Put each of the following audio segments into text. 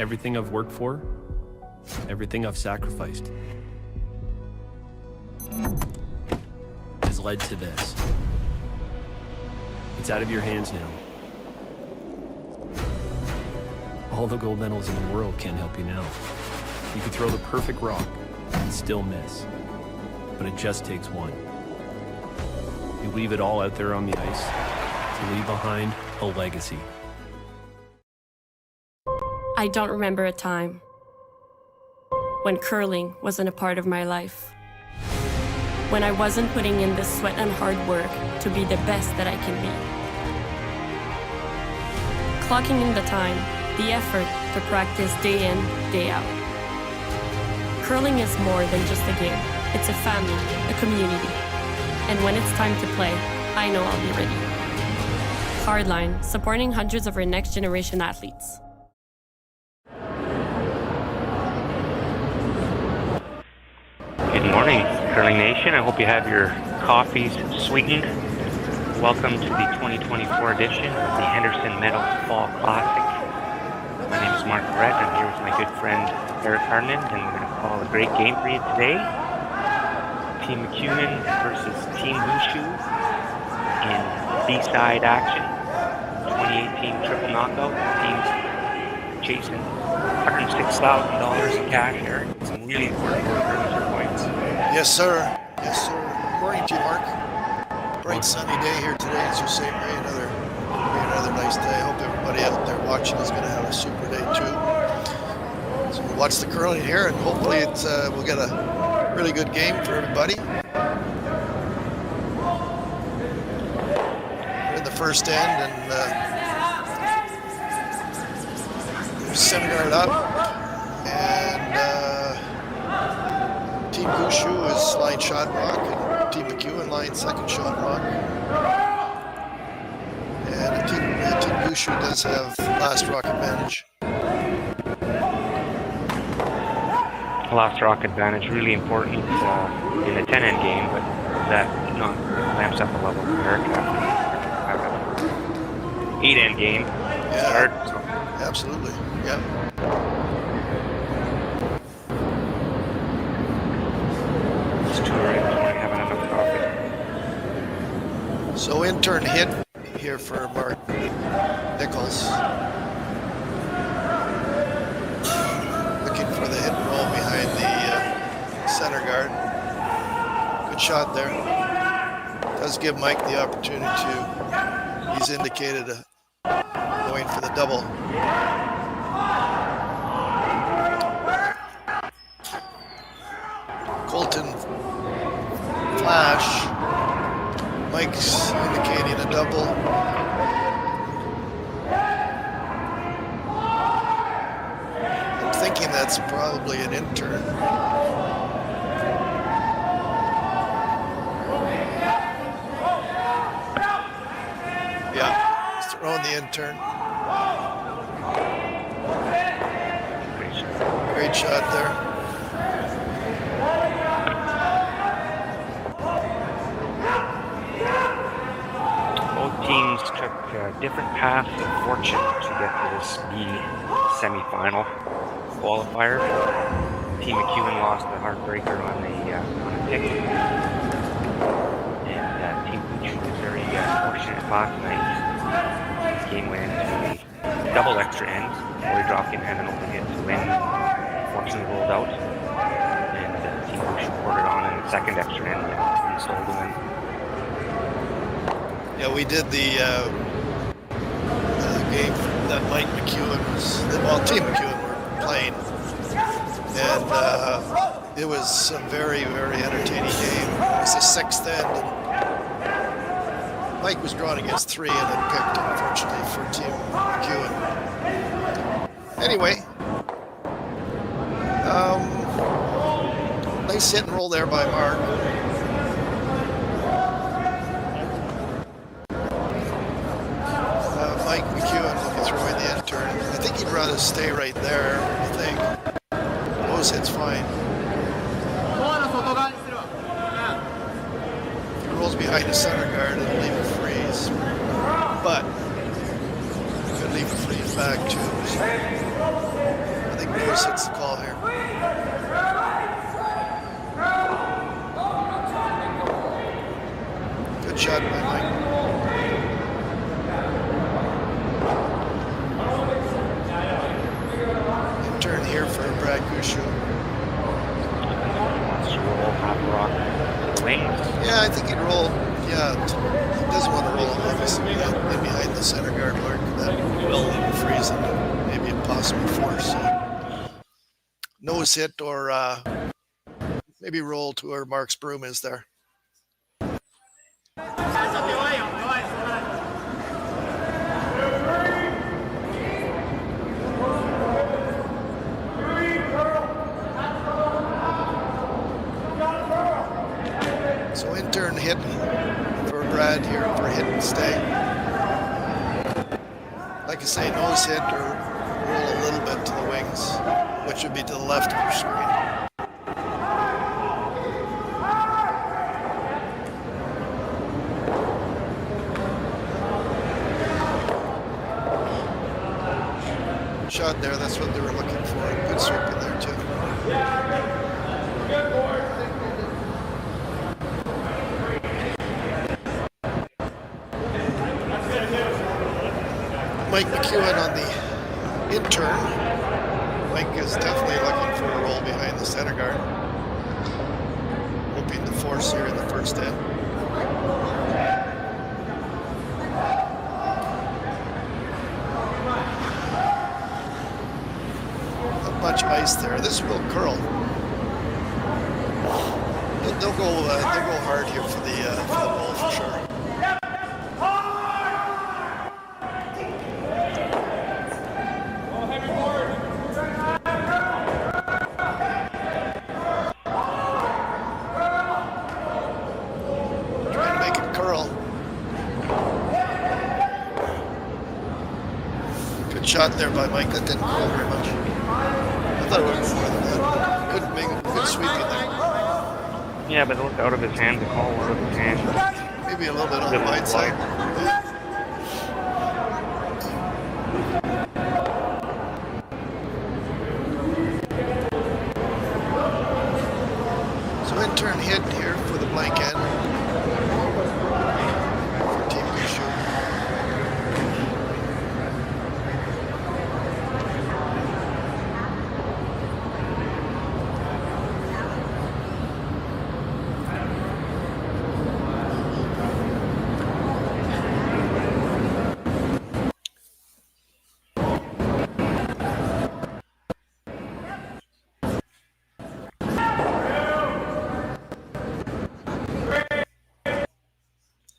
Everything I've worked for, everything I've sacrificed, has led to this. It's out of your hands now. All the gold medals in the world can't help you now. You can throw the perfect rock and still miss, but it just takes one. You leave it all out there on the ice to leave behind a legacy. I don't remember a time when curling wasn't a part of my life. When I wasn't putting in the sweat and hard work to be the best that I can be. Clocking in the time, the effort to practice day in, day out. Curling is more than just a game. It's a family, a community. And when it's time to play, I know I'll be ready. Hardline, supporting hundreds of our next generation athletes. Good morning, Curling Nation. I hope you have your coffees sweetened. Welcome to the 2024 edition of the Henderson Medal Fall Classic. My name is Marc. I'm here with my good friend Harnden, and we're going to call a great game for you today. Team McEwen versus Team Gushue in B-side action. 2018 triple knockout. Teams chasing $106,000 in cash here. Some really important points. Yes, sir. Yes, sir. Good morning to you, Marc. Bright sunny day here today, as you say, Ray. Another nice day. I hope everybody out there watching is going to have a super day too. So we'll watch the curling here, and hopefully we'll get a really good game for everybody. We're in the first end, and there's center guard up, and Team Gushue is line shot rock, and Team McEwen line second shot rock. And Team Gushue does have last rock advantage. Last rock advantage, really important in the 10-end game, but that ramps up a level for Eric after 8-end game. Start. So. Absolutely, yeah. It's too early this morning, haven't had enough coffee. So intern hit here for Marc Nichols. Looking for the hit and roll behind the center guard. Good shot there. Does give Mike the opportunity to, he's indicated going for the double. Colton flash. Mike's indicating a double. I'm thinking that's probably an intern. Yeah, he's throwing the intern. Great shot there. Teams took different paths of fortune to get to this B semifinal qualifier. Team McEwen lost the heartbreaker on a pick, and Team Gushue was very fortunate last night. The game went into a double extra end. Corey Drokin had an open hit to win. Fortunately rolled out, and Team Gushue poured it on in the second extra end and sold to win. Yeah, we did the game that Mike McEwen was, well, Team McEwen were playing, and it was a very, very entertaining game. It was the sixth end, and Mike was drawn against 3 and then picked, unfortunately, for Team McEwen. Anyway, nice hit and roll there by Marc. Mike McEwen will be throwing the intern. I think he'd rather stay right there, I think. Nose hits fine. If he rolls behind the center guard, it'll leave a freeze. But he could leave a freeze back too. So. Lewis hits the call here. Good shot by Mike. Turn here for Brad Gushue. Wants to roll half rock to the wings. Yeah, I think he'd roll. Yeah, he doesn't want to roll him, obviously, in behind the center guard, Mark. That will freeze into maybe a possible force. Nose hit or maybe roll to where Marc's broom is there. So intern hit for Brad here for hit and stay. Like I say, nose hit or roll a little bit to the wings, which would be to the left of your screen. Shot there, that's what they were looking for. Good sweep in there too. Mike McEwen on the intern. Mike is definitely looking for a roll behind the center guard. Hoping to force here in the first end. Not much ice there. This will curl. They'll go hard here for the goal for sure. Shot there by Mike. That didn't go very much. I thought it was more than that. Good sweep in there. Yeah, but it looked out of his hand. The call was out of his hand. Maybe a little bit on the wide side. So intern hit here for the blank end. For Team Gushue.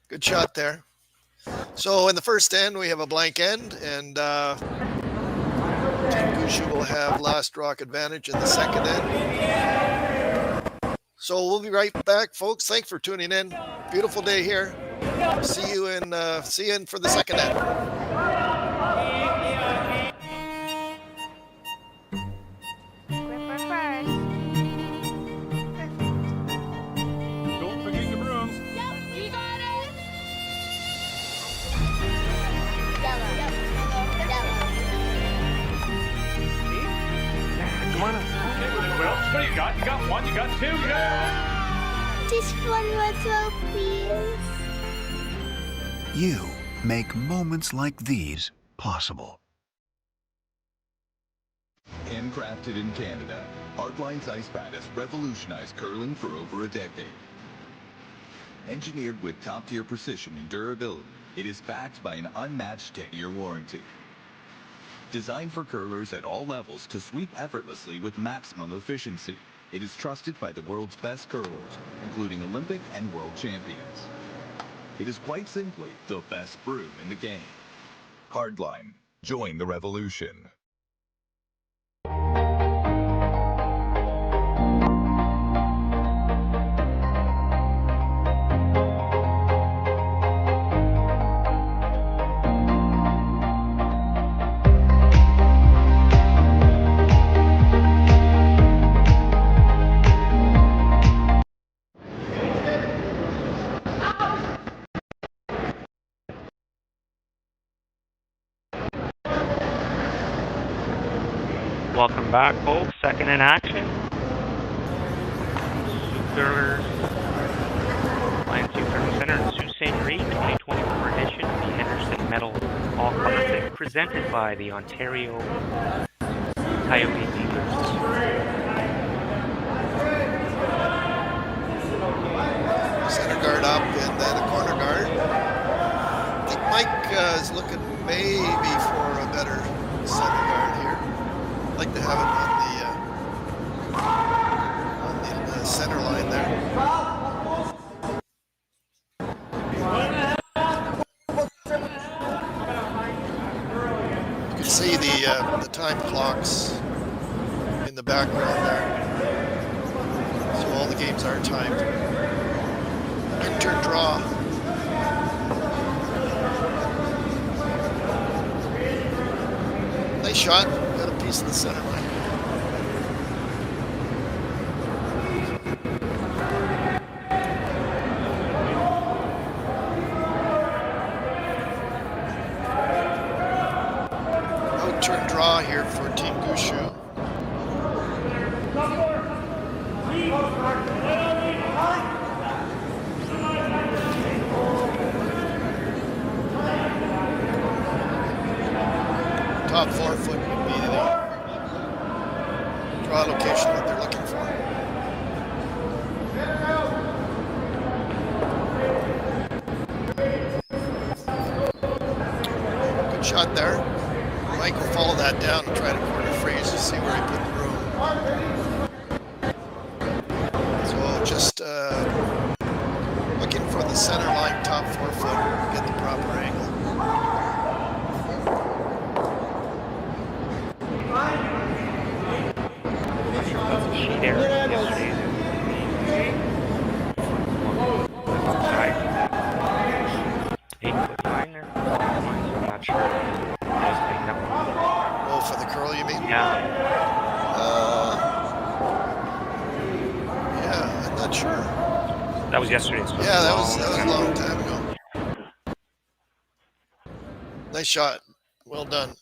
Good shot there. So in the first end, we have a blank end, and Team Gushue will have last rock advantage in the second end. So we'll be right back, folks. Thanks for tuning in. Beautiful day here. See you in for the second end. What do you got? You got one, you got two, you got... Just one more, please. You make moments like these possible. Handcrafted in Canada, Hardline's ice pad has revolutionized curling for over a decade. Engineered with top-tier precision and durability, it is backed by an unmatched 10-year warranty. Designed for curlers at all levels to sweep effortlessly with maximum efficiency, it is trusted by the world's best curlers, including Olympic and world champions. It is quite simply the best broom in the game. Hardline. Join the revolution. Welcome back, folks. Second in action. Sioux Curlers, YNCU Curling Center in Sault Ste. Marie, 2024 edition of the Henderson Medal Fall Classic, presented by the Ontario Coyote Dealers. Center guard up and then a corner guard. I think Mike is looking maybe for a better center guard here. I'd like to have it on the center line there. You can see the time clocks in the background there. So all the games are timed. Turn draw. Nice shot. Got a piece of the center line. Out turn draw here for Team Gushue. Top 4 foot would be the draw location that they're looking for. Good shot there. Mike will follow that down and try to corner freeze to see where he put the room. So just looking for the center line, top 4 foot, get the proper angle. There yesterday. 8-foot line there. I'm not sure. Oh, for the curl, you mean? Yeah. Yeah, I'm not sure. That was yesterday. So Yeah, that was a long time ago. Nice shot. Well done.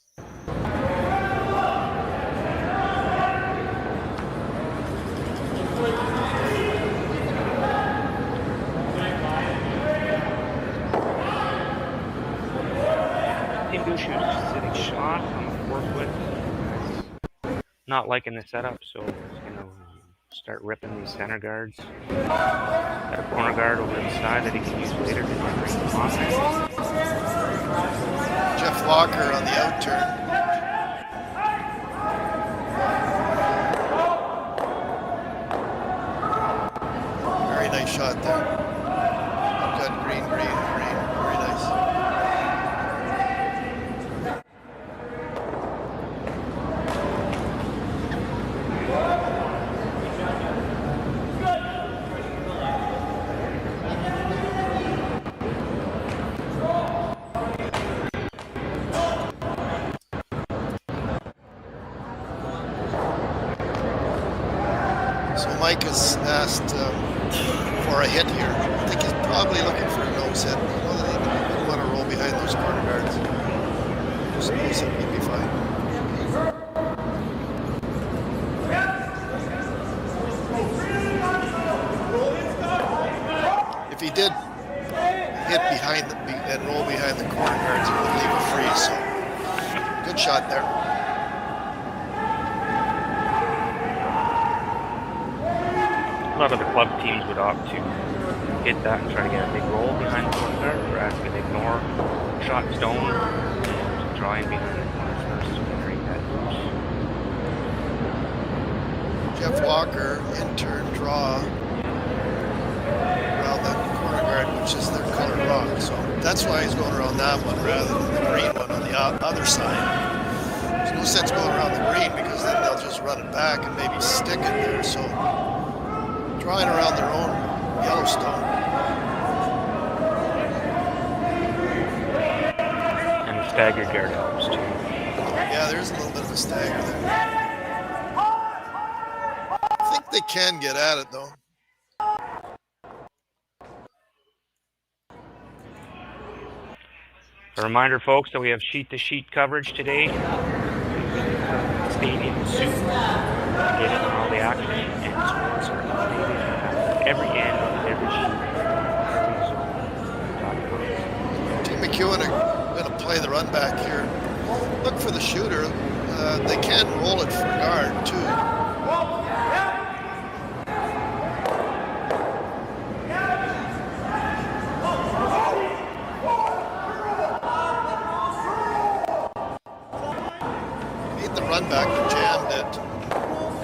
Team Gushue's sitting shot on the 4 foot. Not liking the setup, so it's going to start ripping these center guards. Got a corner guard over to the side that he can use later to generate the offense. Jeff Walker on the out turn. Very nice shot there. Got green, green, green. Very nice. So Mike has asked for a hit here. I think he's probably looking for a nose hit. They don't want to roll behind those corner guards. Just nose hit would be fine. If he did hit behind and roll behind the corner guards, he would leave a free. So good shot there. A lot of the club teams would opt to hit that and try to get a big roll behind the corner guard, whereas they ignore shot stone and draw in behind the corner first to generate that boost. Jeff Walker in turn draw around the corner guard, which is their colored rock. So that's why he's going around that one rather than the green one on the other side. There's no sense going around the green because then they'll just run it back and maybe stick it there. So drawing around their own Yellowstone. And the staggered guard helps too. Yeah, there's a little bit of a stagger there. I think they can get at it though. A reminder, folks, that we have sheet-to-sheet coverage today. stadium suit, get in on all the action, and scores are updated at every end on every sheet, every zone. Team McEwen are going to play the run back here. Look for the shooter. They can roll it for guard too. Need the run back to jam it.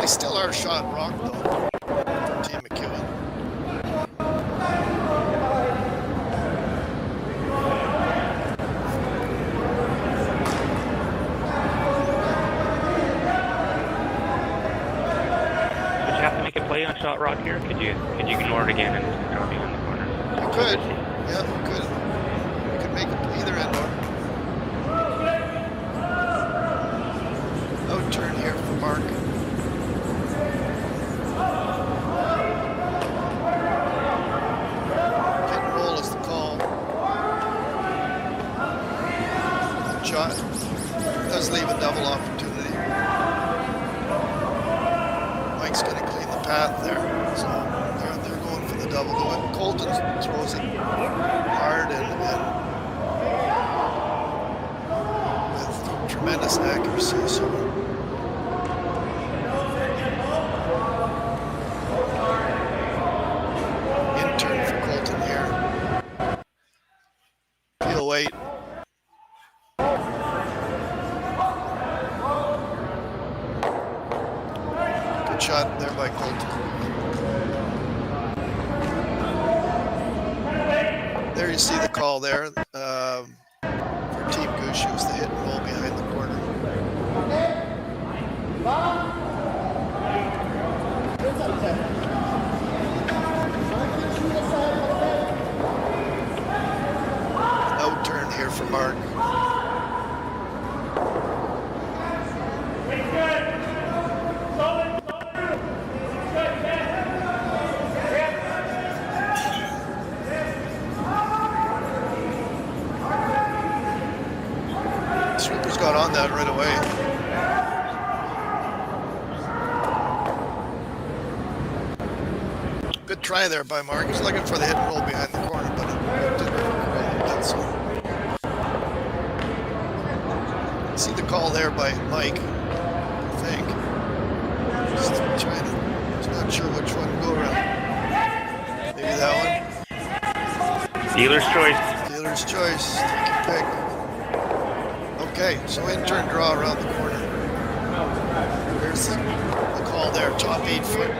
They still are shot rock though. Team McEwen. Play on shot rock here? Could you ignore it again and just draw behind the corner? You could. Yeah, you could. You could make it either end or. Out turn here for Marc. Pick and roll is the call. Shot does leave a double opportunity. Mike's going to clean the path there, so they're going for the double. Colton throws it hard and with tremendous accuracy. So in-turn for Colton here. He'll wait. Shot there by Colton. There you see the call there for Team Gushue, the hit and roll behind the corner. Out turn here for Marc. Got on that right away. Good try there by Marc. He's looking for the hit and roll behind the corner, but it didn't work. So. See the call there by Mike, I think. Just trying to, he's not sure which one to go around. Maybe that one. Dealer's choice. Dealer's choice. Take your pick. Okay, so in-turn draw around the corner. There's the call there, top 8 foot.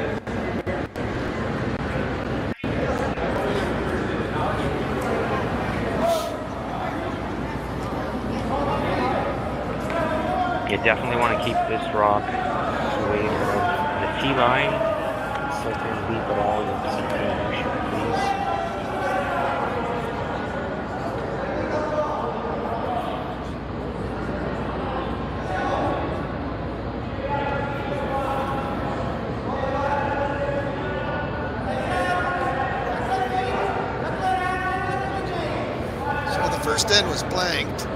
You definitely want to keep this rock away from the tee line. So if you leave it all, you'll keep it in motion, please. First end was blanked.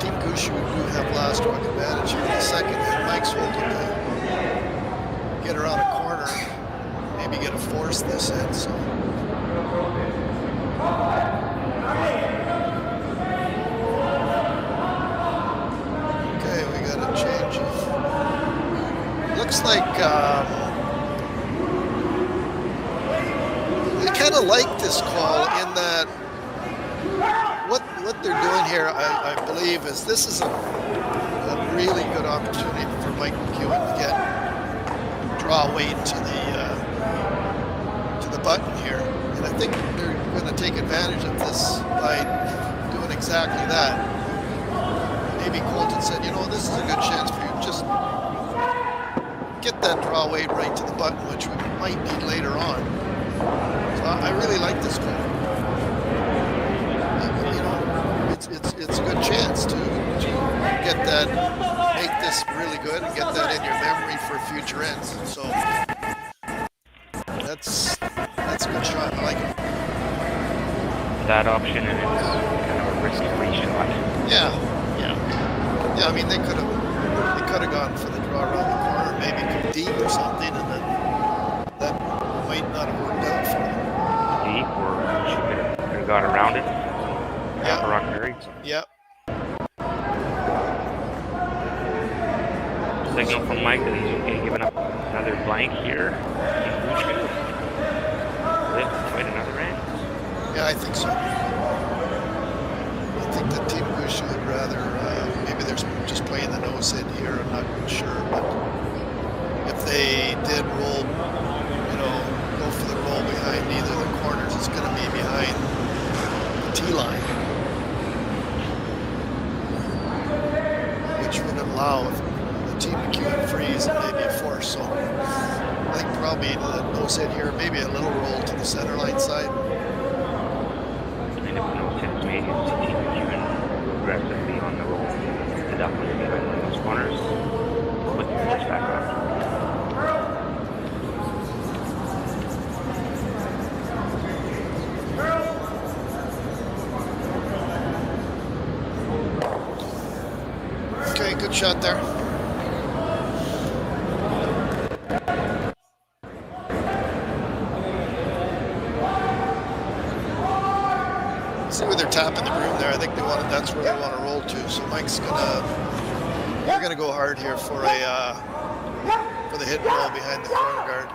Team Gushue do have last rock advantage here in the second end. Mike's holding to get around a corner, maybe get a force this end. So. Okay, we got a change of. Looks like. Kind of like this call in that what they're doing here, I believe, is this is a really good opportunity for Mike McEwen to draw weight to the button here, and I think they're going to take advantage of this by doing exactly that. Maybe Colton said, you know, this is a good chance for you to just get that draw weight right to the button, which we might need later on. I really like this call. You know, it's a good chance to get that, make this really good and get that in your memory for future ends. So that's a good shot. I like it. That option, and it's kind of a risk-free shot. Yeah. Yeah, I mean, they could have gone for the draw around the corner, maybe go deep or something, and then that might not have worked out for them. Deep, or she could have got around it. Yeah. Rock buried. Yeah. Signal from Mike that he's okay, giving up another blank here. Gushue. Lift quite another end. Yeah, I think so. I think that Team Gushue would rather, maybe they're just playing the nose in here, I'm not sure, but if they did roll, go for the roll behind either of the corners, it's going to be behind the T-line, which would allow the Team McEwen freeze and maybe a force. So I think probably the nose hit here, maybe a little roll to the center line side. And if the nose hit is made, it's Team McEwen aggressively on the roll. Definitely behind those corners. Put the force back up. Okay, good shot there. See where they're tapping the broom there. I think that's where they want to roll to. So Mike's they're gonna go hard here for the hit and roll behind the corner guard.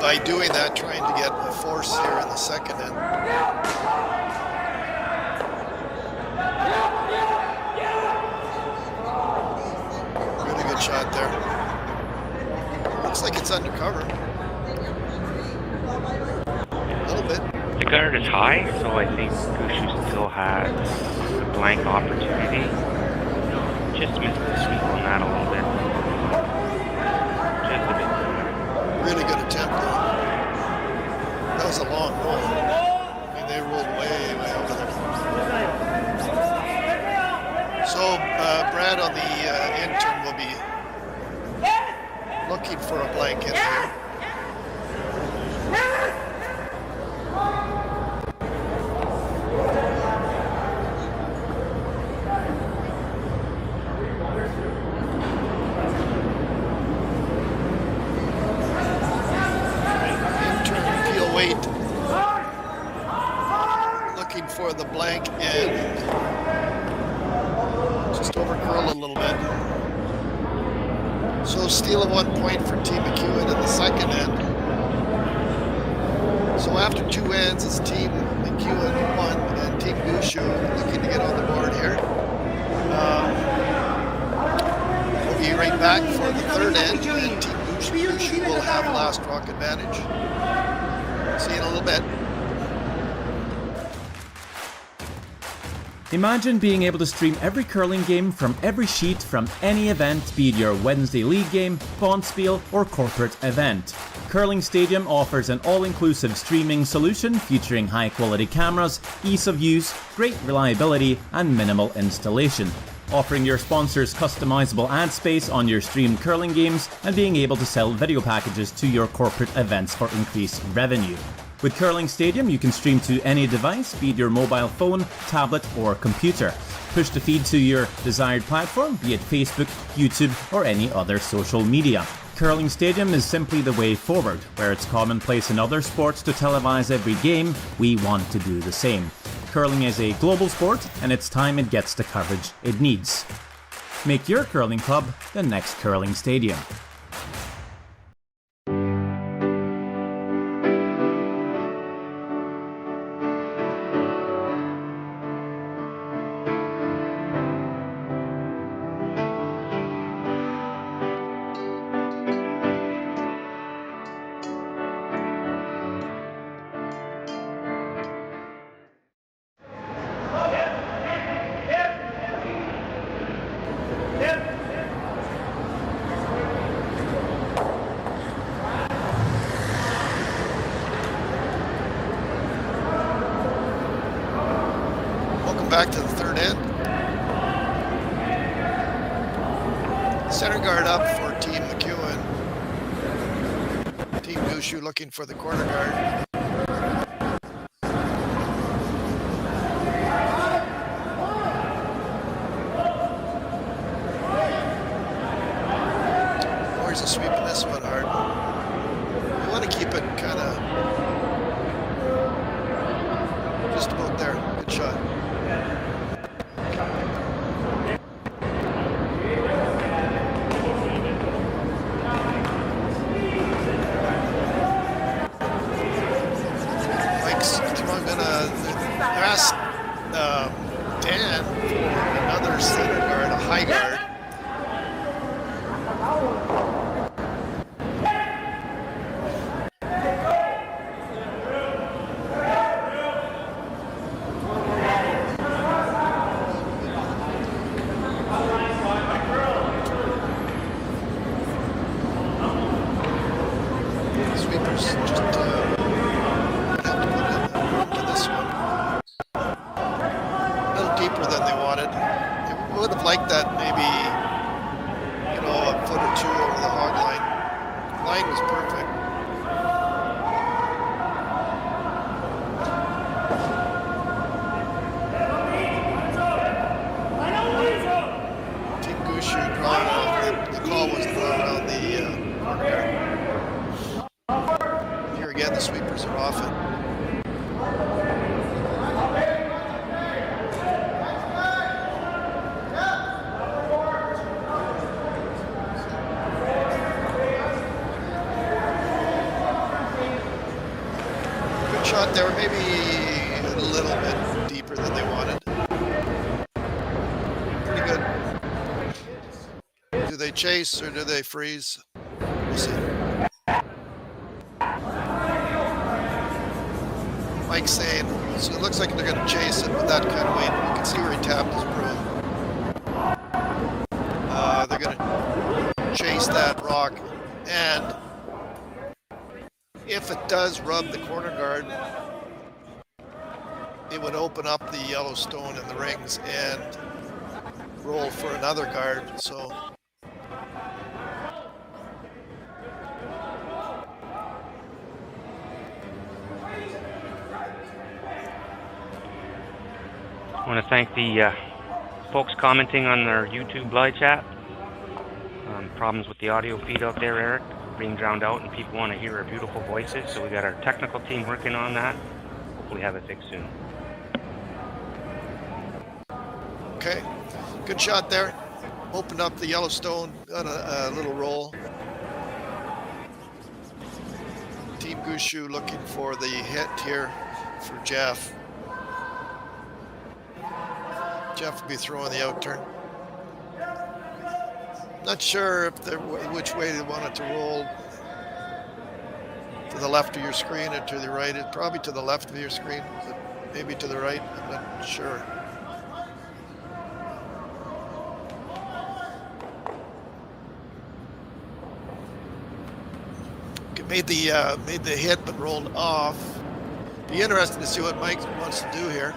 By doing that, trying to get a force here in the second end. Really good shot there. Looks like it's undercover. A little bit. The guard is high, so I think Gushue still has a blank opportunity. Just missed the sweep on that a little bit. Just a bit. Really good attempt though. That was a long roll. I mean, they rolled way over there. So Brad on the intern will be looking for a blank in there. For the blank and just over curl a little bit. So steal of 1 point for Team McEwen in the second end. So after 2 ends, it's Team McEwen 1 and Team Gushue looking to get on the board here. We'll be right back for the third end, and Team Gushue will have last rock advantage. See you in a little bit. Imagine being able to stream every curling game from every sheet from any event, be it your Wednesday league game, bonspiel, or corporate event. Curling Stadium offers an all-inclusive streaming solution featuring high-quality cameras, ease of use, great reliability, and minimal installation. Offering your sponsors customizable ad space on your streamed curling games and being able to sell video packages to your corporate events for increased revenue. With Curling Stadium, you can stream to any device, be it your mobile phone, tablet, or computer. Push the feed to your desired platform, be it Facebook, YouTube, or any other social media. Curling Stadium is simply the way forward. Where it's commonplace in other sports to televise every game, we want to do the same. Curling is a global sport, and it's time it gets the coverage it needs. Make your curling club the next Curling Stadium. back to the third end. Center guard up for Team McEwen. Team Gushue looking for the corner guard. Warriors are sweeping this one hard. You want to keep it kind of just about there. Good shot. Mike's gonna ask Dan for another center guard, a high guard. Shot there, maybe a little bit deeper than they wanted. Pretty good. Do they chase or do they freeze? We'll see. Mike's saying, so it looks like they're going to chase it with that kind of weight. You can see where he tapped his broom. They're going to chase that rock, and if it does rub the corner guard, it would open up the Yellowstone and the rings and roll for another guard. So I want to thank the folks commenting on our YouTube live chat. Problems with the audio feed out there, Eric, being drowned out, and people want to hear our beautiful voices. So we got our technical team working on that. Hopefully have it fixed soon. okay, good shot there. Opened up the Yellowstone, got a little roll. Team Gushue looking for the hit here for Jeff. Jeff will be throwing the out turn. Not sure if which way they want it to roll. To the left of your screen or to the right. It's probably to the left of your screen, but maybe to the right. I'm not sure. Made the hit, but rolled off. Be interesting to see what Mike wants to do here.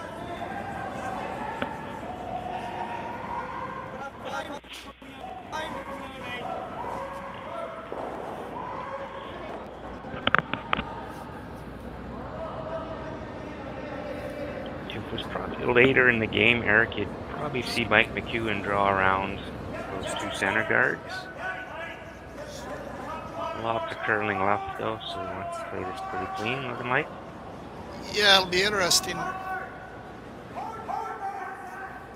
If it was probably later in the game, Eric, you'd probably see Mike McEwen draw around those two center guards. Lots of curling left though, so we want to play this pretty clean, looking like. Yeah, it'll be interesting.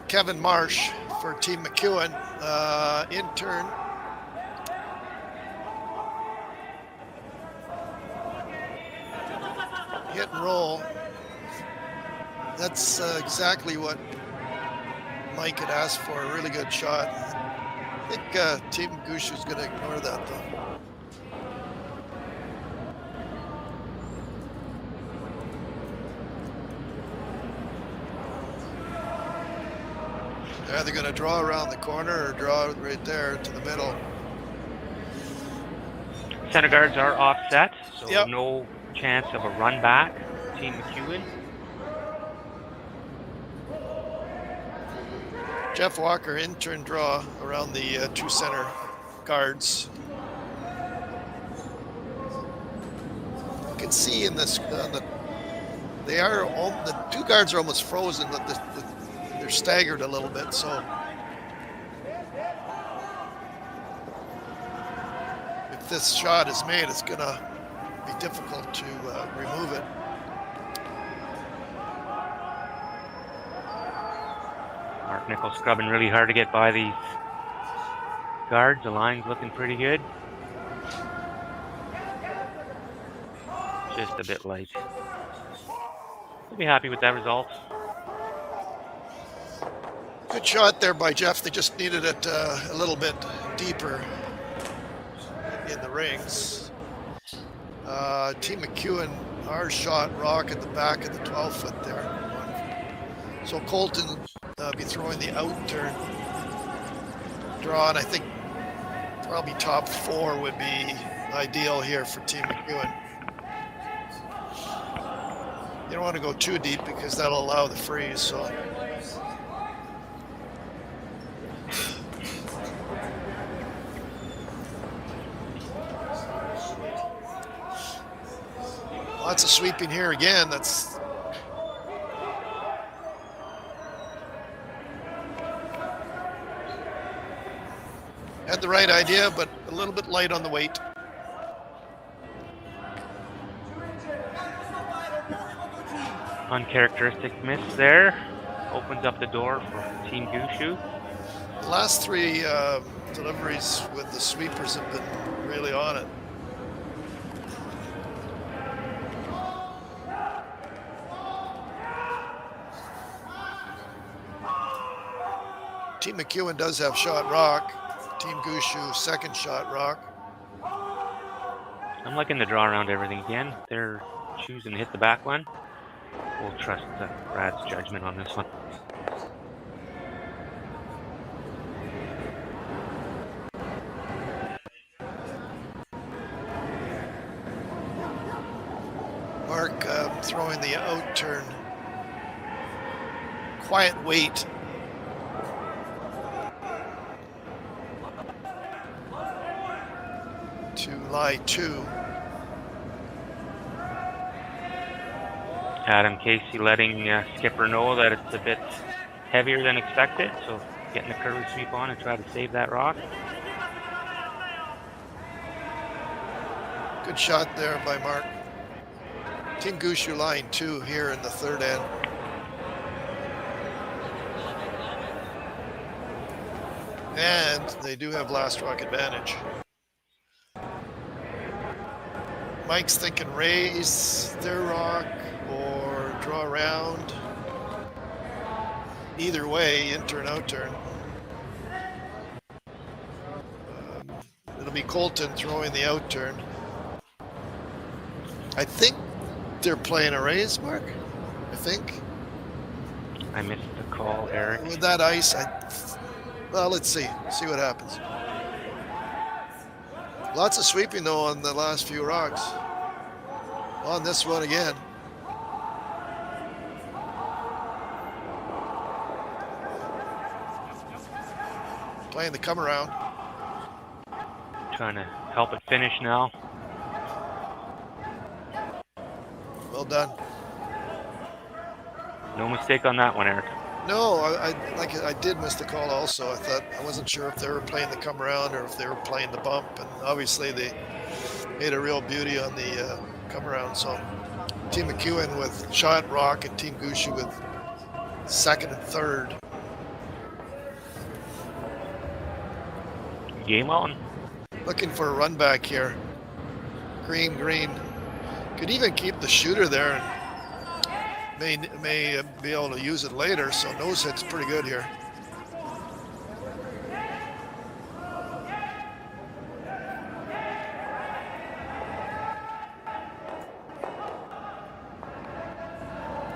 Kevin Marsh for Team McEwen, intern. Hit and roll. That's exactly what Mike had asked for, a really good shot. I think Team Gushue is going to ignore that though. They're either going to draw around the corner or draw right there to the middle. Center guards are offset, so Yep. no chance of a run back. Team McEwen. Jeff Walker intern draw around the 2 center guards. You can see in this, the 2 guards are almost frozen, but they're staggered a little bit. So if this shot is made, it's gonna be difficult to remove it. Mark Nichols scrubbing really hard to get by these guards. The line's looking pretty good. Just a bit light. We'll be happy with that result. Good shot there by Jeff. They just needed it a little bit deeper in the rings. Team McEwen, our shot rock at the back of the 12-foot there. So Colton be throwing the out turn draw, and I think probably top 4 would be ideal here for Team McEwen. You don't want to go too deep because that'll allow the freeze. So lots of sweeping here again. That's had the right idea, but a little bit light on the weight. Uncharacteristic miss there. Opens up the door for Team Gushue. The last 3 deliveries with the sweepers have been really on it. Team McEwen does have shot rock. Team Gushue, second shot rock. I'm liking the draw around everything again. They're choosing to hit the back one. We'll trust Brad's judgment on this one. Marc throwing the out turn. Quiet weight. To lie 2. Adam Casey letting skipper know that it's a bit heavier than expected, so getting the curly sweep on and try to save that rock. Good shot there by Marc. Team Gushue line 2 here in the 3rd end. And they do have last rock advantage. Mike's thinking raise their rock or draw around. Either way, in turn, out turn. It'll be Colton throwing the out turn. I think they're playing a raise, Marc. I think. I missed the call, Eric. With that ice, well, let's see. See what happens. Lots of sweeping, though, on the last few rocks. On this one again. Playing the come around. Trying to help it finish now. Well done. No mistake on that one, Eric. No, I did miss the call also. I wasn't sure if they were playing the come around or if they were playing the bump, and obviously they made a real beauty on the come around. So Team McEwen with shot rock and Team Gushue with second and third. Game on. Looking for a run back here. Green. Could even keep the shooter there and may be able to use it later, so nose hit's pretty good here.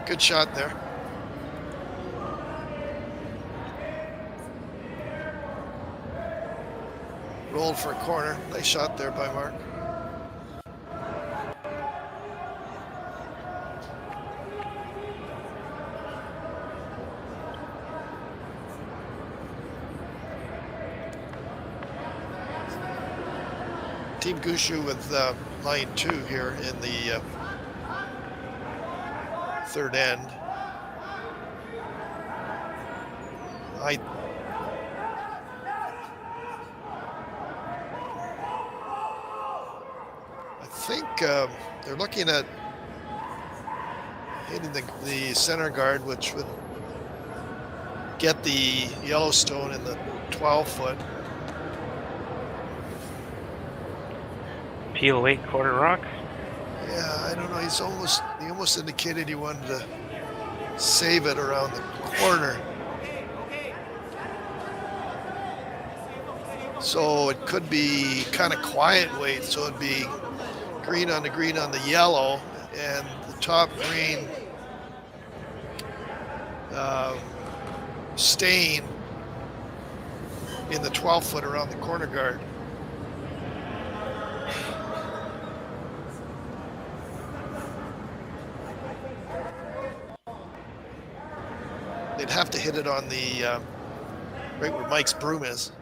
Good shot there. Rolled for a corner. Nice shot there by Marc. Team Gushue with line 2 here in the third end. I think they're looking at hitting the center guard, which would get the Yellowstone in the 12-foot. PO8 quarter rock. Yeah, I don't know. He almost indicated he wanted to save it around the corner. So it could be kind of quiet weight. So it'd be green on the yellow, and the top green staying in the 12-foot around the corner guard. They'd have to hit it on the right where Mike's broom is.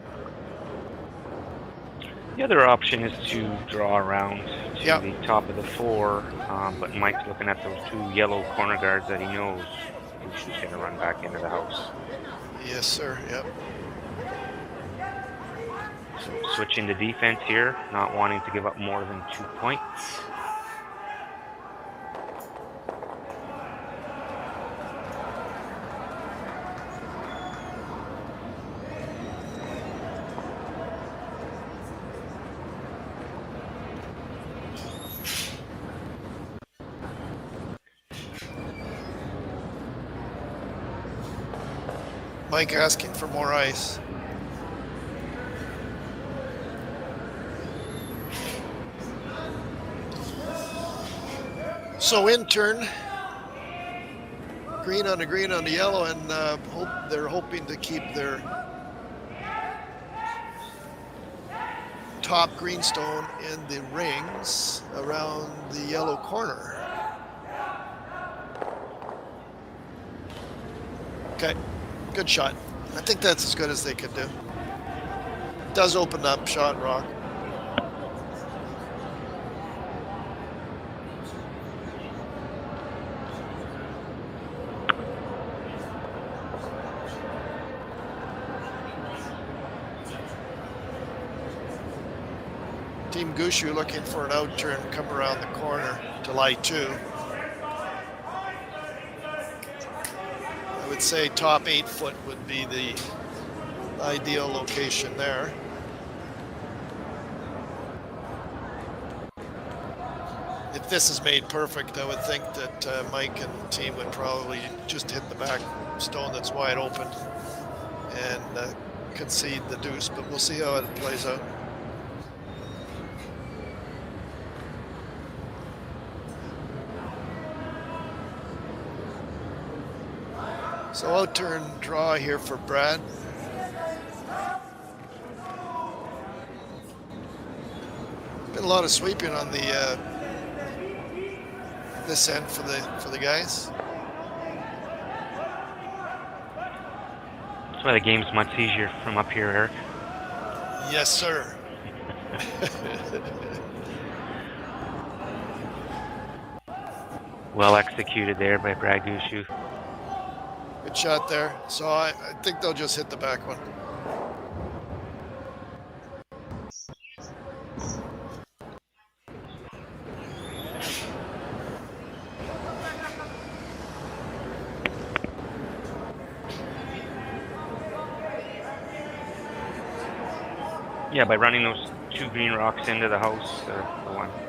The other option is to draw around to Yep. the top of the 4, but Mike's looking at those 2 yellow corner guards that he knows he's going to run back into the house. Yes, sir. Yep. So switching to defense here, not wanting to give up more than 2 points. Mike asking for more ice. So in turn, green on the yellow, and they're hoping to keep their top greenstone in the rings around the yellow corner. Okay. Good shot. I think that's as good as they could do. Does open up shot rock. Team Gushue looking for an out turn, come around the corner to lie 2. I would say top 8-foot would be the ideal location there. If this is made perfect, I would think that Mike and the team would probably just hit the back stone that's wide open and concede the deuce, but we'll see how it plays out. So out turn draw here for Brad. Been a lot of sweeping on the this end for the guys. That's why the game's much easier from up here, Eric. Yes, sir. Well executed there by Brad Gushue. Good shot there. So I think they'll just hit the back one. Yeah, by running those 2 green rocks into the house,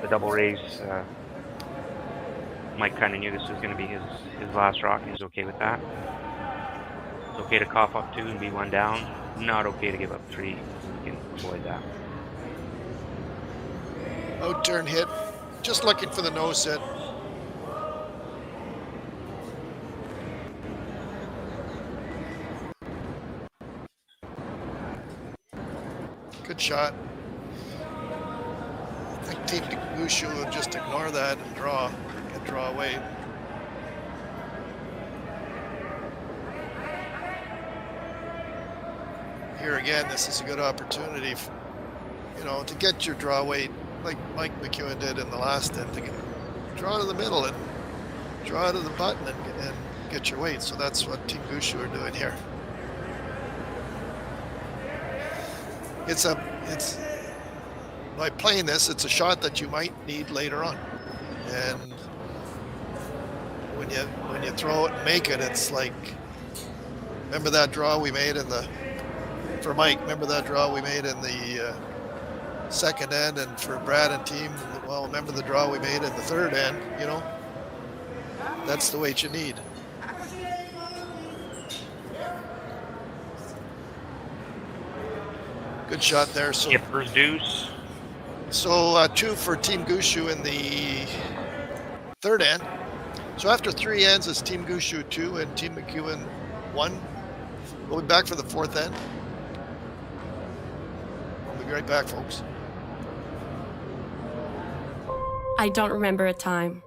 the double raise, Mike kind of knew this was going to be his last rock, and he's okay with that. It's okay to cough up 2 and be 1 down. Not okay to give up 3. You can avoid that. Out turn hit. Just looking for the nose hit. Good shot. I think Team Gushue will just ignore that and draw away. Here again, this is a good opportunity, to get your draw weight like Mike McEwen did in the last end, to draw to the middle and draw to the button and get your weight. So that's what Team Gushue are doing here. It's by playing this, it's a shot that you might need later on. And when you throw it and make it, it's like, remember that draw we made for Mike, remember that draw we made in the second end, and for Brad and team, well, remember the draw we made in the third end, you know? That's the weight you need. Good shot there. So Skipper's deuce. So 2 for Team Gushue in the third end. So after 3 ends, it's Team Gushue 2 and Team McEwen 1. We'll be back for the fourth end. We'll be right back, folks. I don't remember a time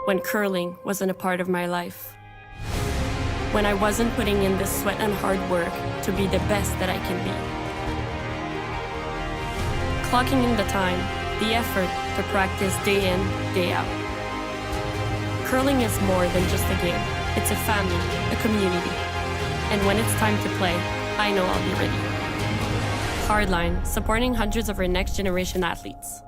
when curling wasn't a part of my life. When I wasn't putting in the sweat and hard work to be the best that I can be. Clocking in the time, the effort to practice day in, day out. Curling is more than just a game. It's a family, a community. And when it's time to play, I know I'll be ready. Hardline, supporting hundreds of our next generation athletes.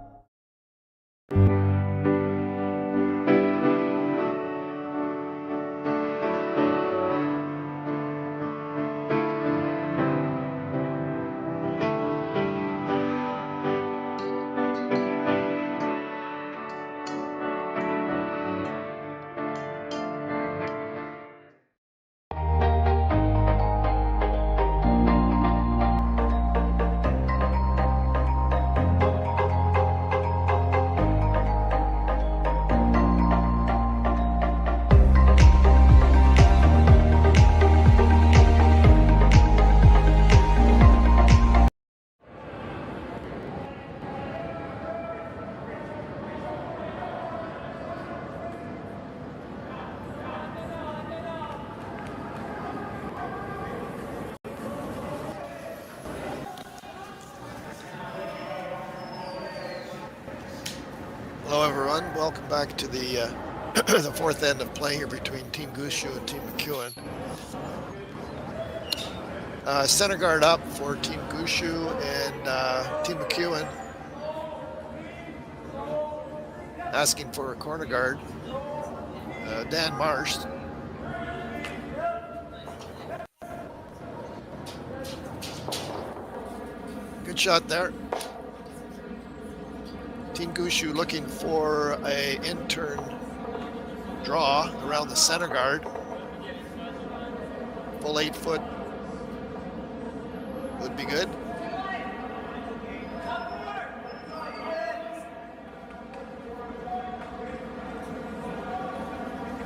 Hello, everyone. Welcome back to the the fourth end of play here between Team Gushue and Team McEwen. Center guard up for Team Gushue and Team McEwen. Asking for a corner guard, Dan Marsh. Good shot there. Team Gushue looking for a intern draw around the center guard. Full 8 foot would be good.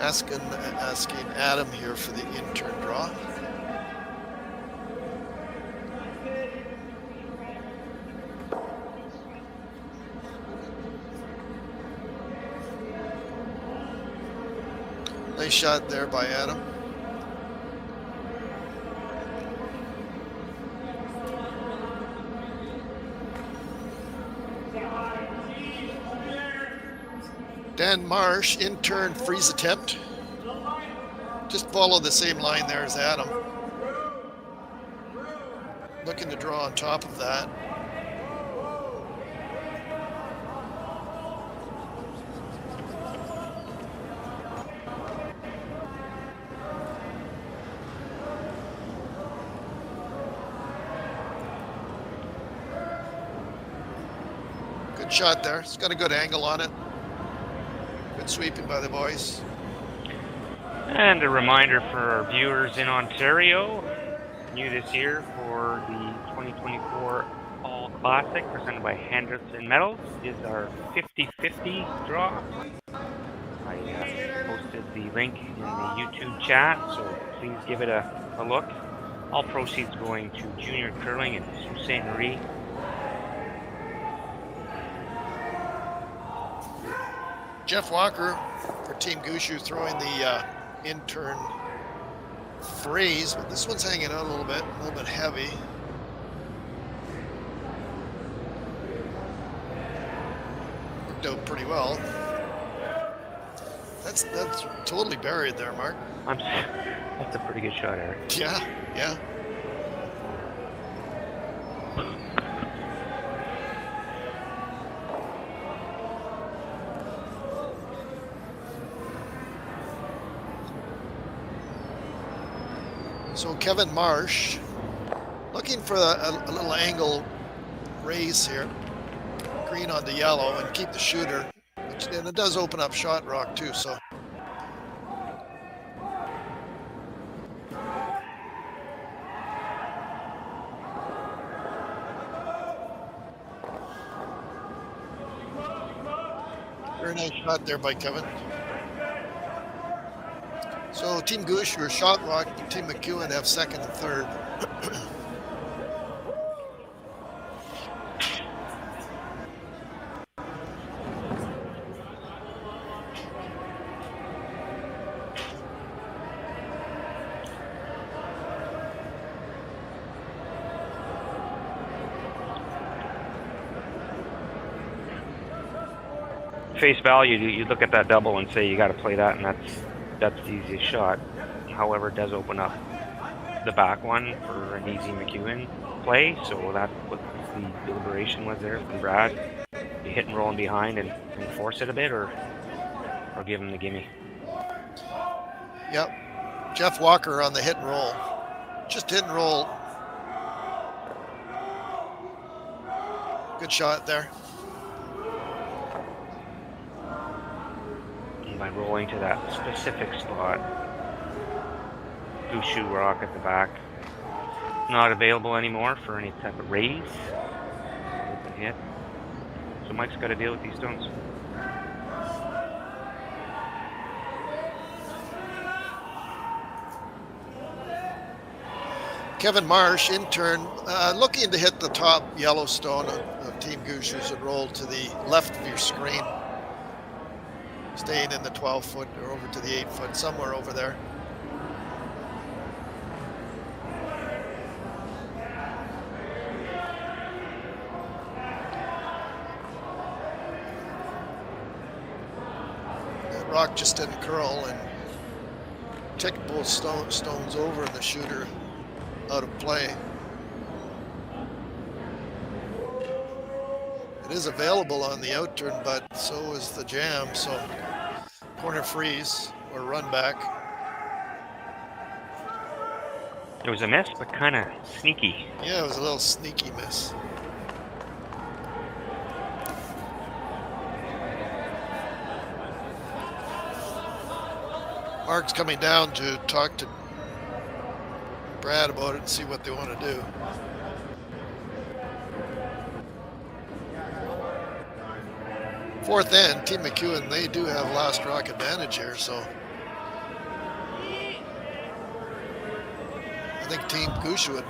Asking Adam here for the intern draw. Nice shot there by Adam. Dan Marsh, intern freeze attempt. Just follow the same line there as Adam. Looking to draw on top of that. Good shot there. It's got a good angle on it. Good sweeping by the boys. And a reminder for our viewers in Ontario, new this year for the 2024 All Classic presented by Henderson Metals is our 50-50 draw. I posted the link in the YouTube chat, so please give it a look. All proceeds going to junior curling in Sault Ste.Marie. Jeff Walker for Team Gushue throwing the intern freeze, but this one's hanging out a little bit heavy. worked out pretty well. That's totally buried there, Mark. That's a pretty good shot, Eric. Yeah, yeah. So Kevin Marsh looking for a little angle raise here. Green on the yellow and keep the shooter. And it does open up shot rock too, so. Very nice shot there by Kevin. So Team Gushue, shot rock, Team McEwen have second and third. Face value, you look at that double and say you got to play that, and that's the easiest shot. However, it does open up the back one for an easy McEwen play, so that's what the deliberation was there from Brad. You hit and roll in behind and force it a bit, or give him the gimme. Yep. Jeff Walker on the hit and roll. Just hit and roll. Good shot there. By rolling to that specific spot. Gushue rock at the back. Not available anymore for any type of raise. Open hit. So Mike's got to deal with these stones. Kevin Marsh, intern, looking to hit the top yellow stone of Team Gushue's and roll to the left of your screen. Staying in the 12-foot or over to the 8-foot, somewhere over there. That rock just didn't curl and ticked both stones over and the shooter out of play. It is available on the outturn, but so is the jam, so corner freeze or run back. It was a miss, but kind of sneaky. Yeah, it was a little sneaky miss. Marc's coming down to talk to Brad about it and see what they want to do. Fourth end, Team McEwen, they do have last rock advantage here, so I think Team Gushue would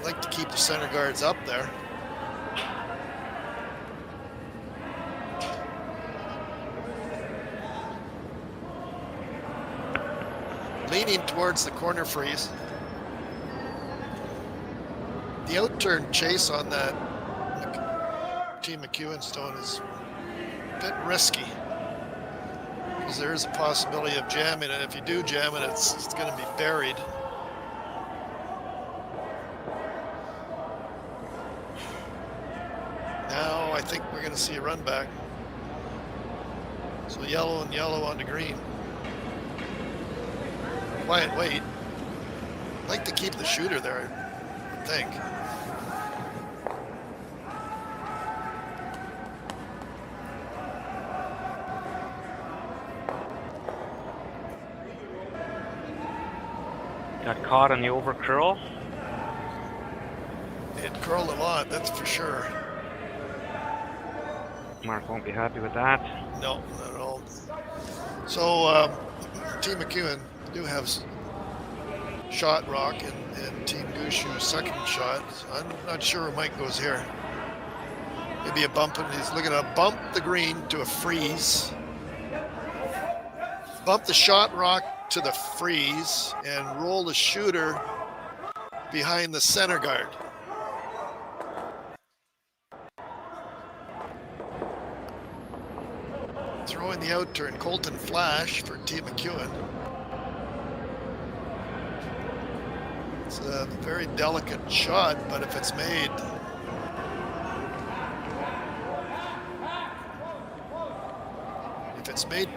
like to keep the center guards up there. Leaning towards the corner freeze. The outturn chase on that Team McEwen stone is a bit risky because there is a possibility of jamming it. If you do jam it, it's going to be buried. Now I think we're going to see a run back. So yellow and yellow on the green. Quiet wait. I'd like to keep the shooter there, I think. Got caught on the over curl. It curled a lot, that's for sure. Marc won't be happy with that. No, not at all. So Team McEwen do have shot rock and Team Gushue's second shot. I'm not sure where Mike goes here. Maybe a bump, and he's looking to bump the green to a freeze. Bump the shot rock to the freeze and roll the shooter behind the center guard. Throwing the out turn, Colton Flash for Team McEwen. It's a very delicate shot, but if it's made,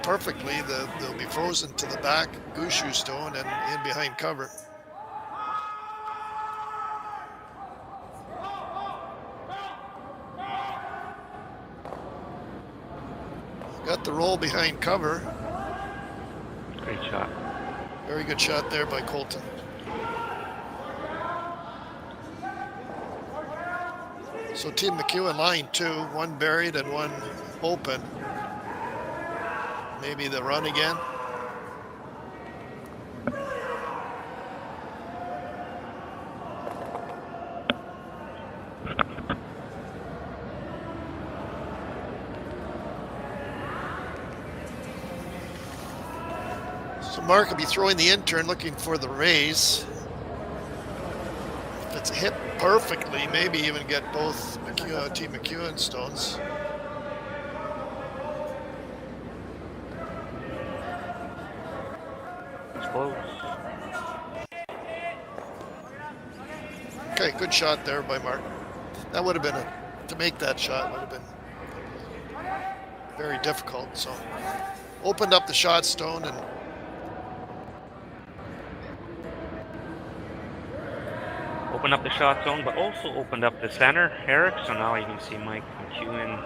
perfectly, they'll be frozen to the back Gushue stone and in behind cover. Got the roll behind cover. Great shot. Very good shot there by Colton. So Team McEwen line 2, one buried and one open. Maybe the run again. So Marc will be throwing the in-turn, looking for the raise. If it's hit perfectly, maybe even get both Team McEwen stones. It's close. Okay, good shot there by Marc. That would have been to make that shot would have been very difficult. So opened up the shot stone and Opened up the shot zone, but also opened up the center, Eric. So now you can see Mike McEwen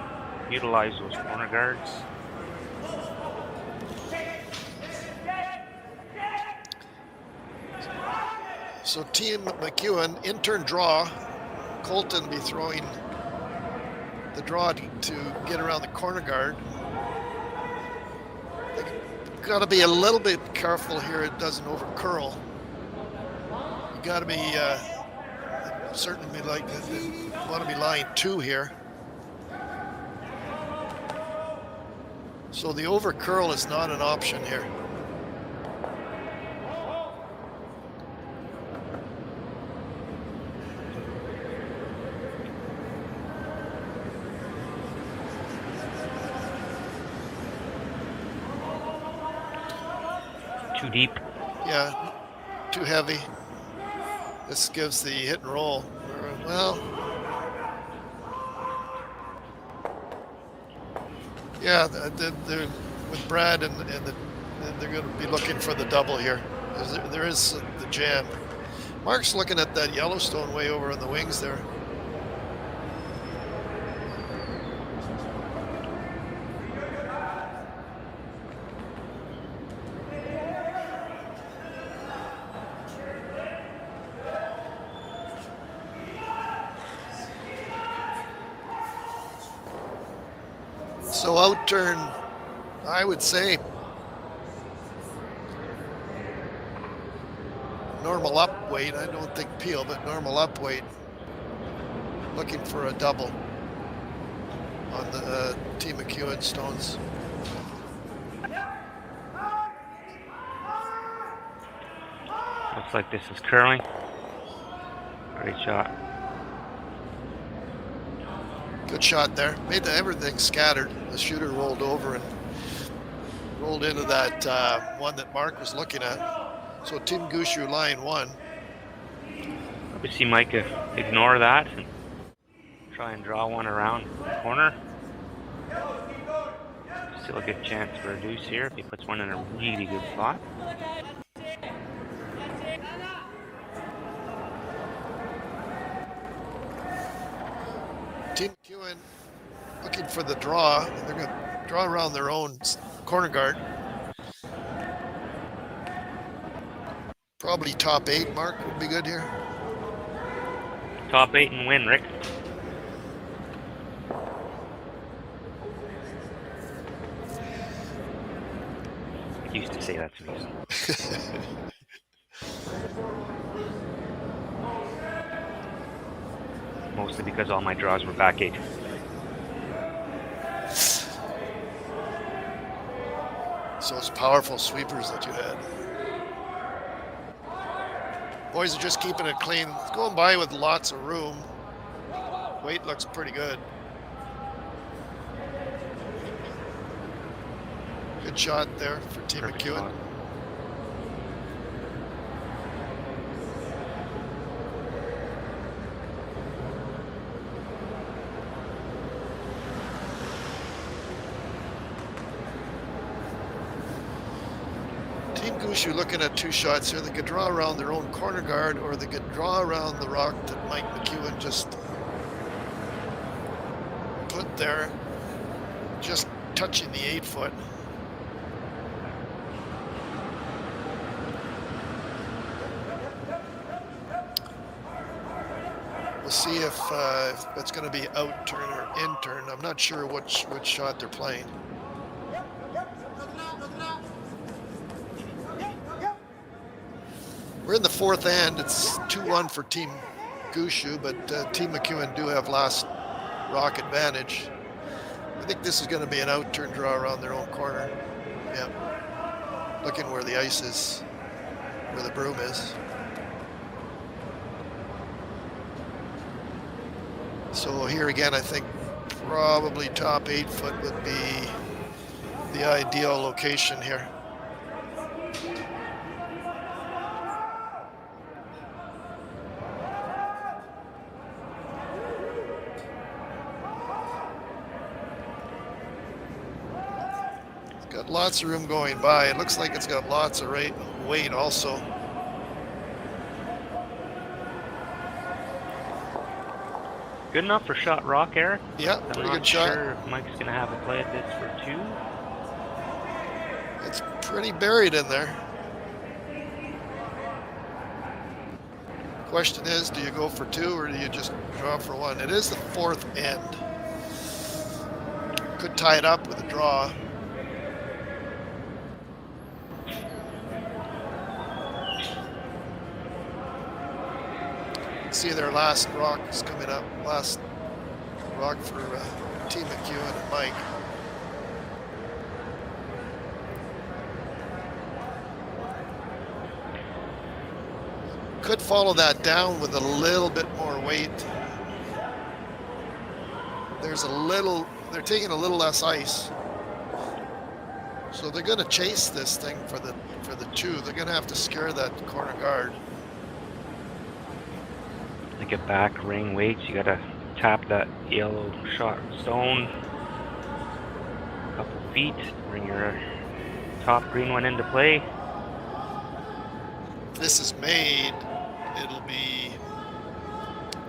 utilize those corner guards. so Team McEwen in-turn draw. Colton be throwing the draw to get around the corner guard. Got to be a little bit careful here it doesn't over curl. You got to be certainly like want to be line 2 here. So the over curl is not an option here. Too deep. Yeah, too heavy. This gives the hit and roll. Well, yeah, they're with Brad and they're going to be looking for the double here. There is the jam. Marc's looking at that Yellowstone way over on the wings there. So out turn, I would say normal up weight. I don't think peel, but normal up weight. Looking for a double on the Team McEwen stones. Looks like this is curling. Great shot. Good shot there. Made everything scattered. The shooter rolled over and rolled into that one that Marc was looking at. So Team Gushue line 1. We see Mike ignore that and try and draw one around the corner. Still a good chance for a deuce here if he puts one in a really good spot. Team McEwen looking for the draw. They're going to draw around their own corner guard. Probably top 8, Marc, would be good here. Top 8 and win, Rick. He used to say that to me. Mostly because all my draws were back 8. So it's powerful sweepers that you had. Boys are just keeping it clean. It's going by with lots of room. Weight looks pretty good. Good shot there for Team Perfect McEwen. shot. Team Gushue looking at two shots here. They could draw around their own corner guard, or they could draw around the rock that Mike McEwen just put there, just touching the 8-foot. We'll see if it's going to be out turn or in turn. I'm not sure which shot they're playing. We're in the fourth end. It's 2-1 for Team Gushue, but Team McEwen do have last rock advantage. I think this is going to be an out turn draw around their own corner. Yeah. Looking where the ice is, where the broom is. So here again, I think probably top 8-foot would be the ideal location here. Got lots of room going by. It looks like it's got lots of weight also. Good enough for shot rock, Eric. Yeah, I'm pretty not good shot. sure if Mike's going to have a play at this for 2. It's pretty buried in there. Question is, do you go for 2 or do you just draw for 1? It is the fourth end. Could tie it up with a draw. See their last rock is coming up. Last rock for Team McEwen and Mike. Could follow that down with a little bit more weight. They're taking a little less ice. So they're going to chase this thing for the 2. They're going to have to scare that corner guard. To get back ring weights, you gotta tap that yellow shot stone a couple feet, bring your top green one into play. If this is made,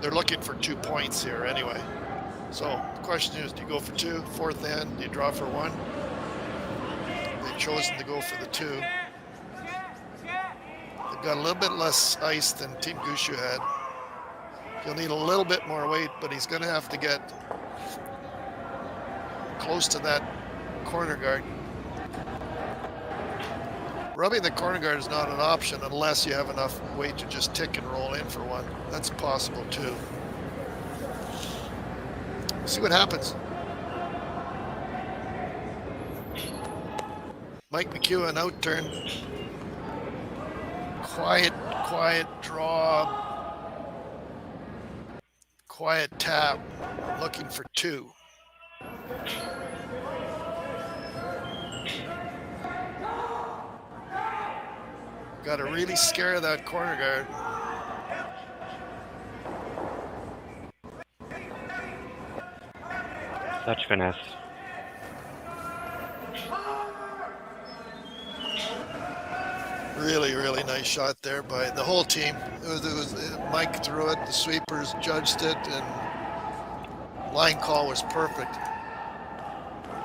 they're looking for 2 points here anyway. So the question is, do you go for 2? Fourth end, do you draw for 1? They've chosen to go for the 2. They've got a little bit less ice than Team Gushue had. He'll need a little bit more weight, but he's going to have to get close to that corner guard. Rubbing the corner guard is not an option unless you have enough weight to just tick and roll in for 1. That's possible too. We'll see what happens. Mike McEwen out turn. Quiet draw. Quiet tap, looking for 2. Got to really scare that corner guard. Such finesse. Really, really nice shot there by the whole team. It was Mike threw it, the sweepers judged it, and line call was perfect.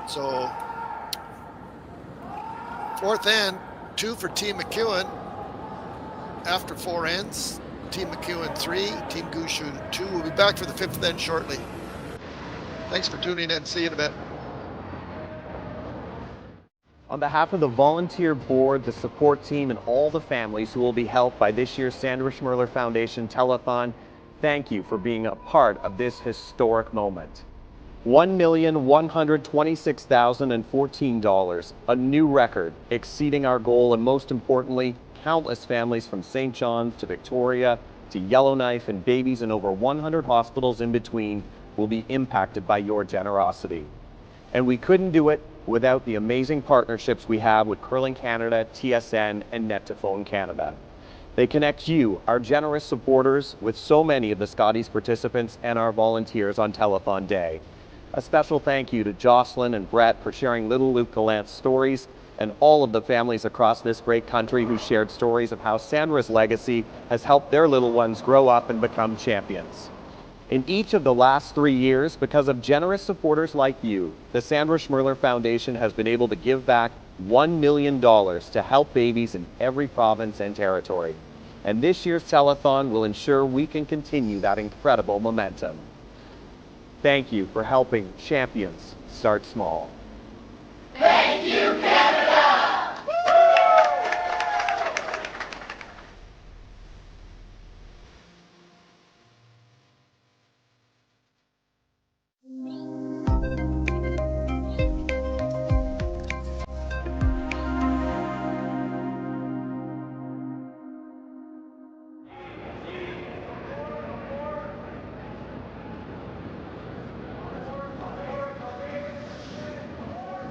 So, fourth end, 2 for Team McEwen. After 4 ends, Team McEwen 3, Team Gushue 2. We'll be back for the 5th end shortly. Thanks for tuning in. See you in a bit. On behalf of the volunteer board, the support team, and all the families who will be helped by this year's Sandra Schmirler Foundation Telethon, thank you for being a part of this historic moment. $1,126,014, a new record, exceeding our goal, and most importantly, countless families from St. John's to Victoria to Yellowknife and babies in over 100 hospitals in between will be impacted by your generosity. And we couldn't do it without the amazing partnerships we have with Curling Canada, TSN, and Net2Phone Canada. They connect you, our generous supporters, with so many of the Scotties participants and our volunteers on Telethon Day. A special thank you to Jocelyn and Brett for sharing little Luke Gallant's stories, and all of the families across this great country who shared stories of how Sandra's legacy has helped their little ones grow up and become champions. In each of the last 3 years, because of generous supporters like you, the Sandra Schmirler Foundation has been able to give back $1 million to help babies in every province and territory. And this year's telethon will ensure we can continue that incredible momentum. Thank you for helping champions start small. Thank you, Canada!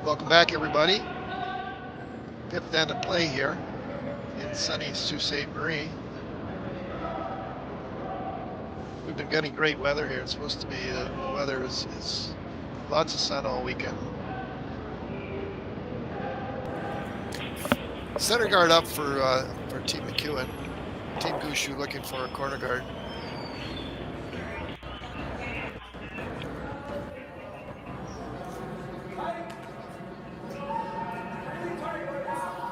Welcome back, everybody. Fifth end of play here in sunny Sault Ste.Marie. We've been getting great weather here. It's supposed to be, the weather is lots of sun all weekend. Center guard up for Team McEwen. Team Gushue looking for a corner guard.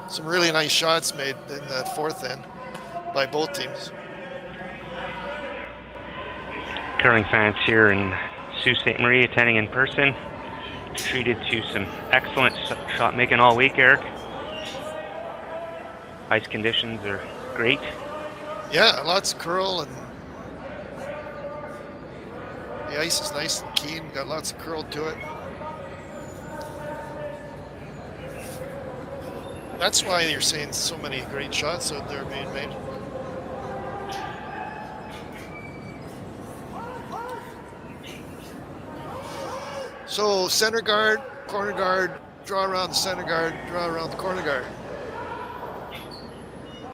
Some really nice shots made in that fourth end by both teams. Curling fans here in Sault Ste. Marie attending in person, treated to some excellent shot making all week, Eric. Ice conditions are great. Yeah, lots of curl, and the ice is nice and keen, got lots of curl to it. That's why you're seeing so many great shots out there being made. So center guard, corner guard, draw around the center guard, draw around the corner guard.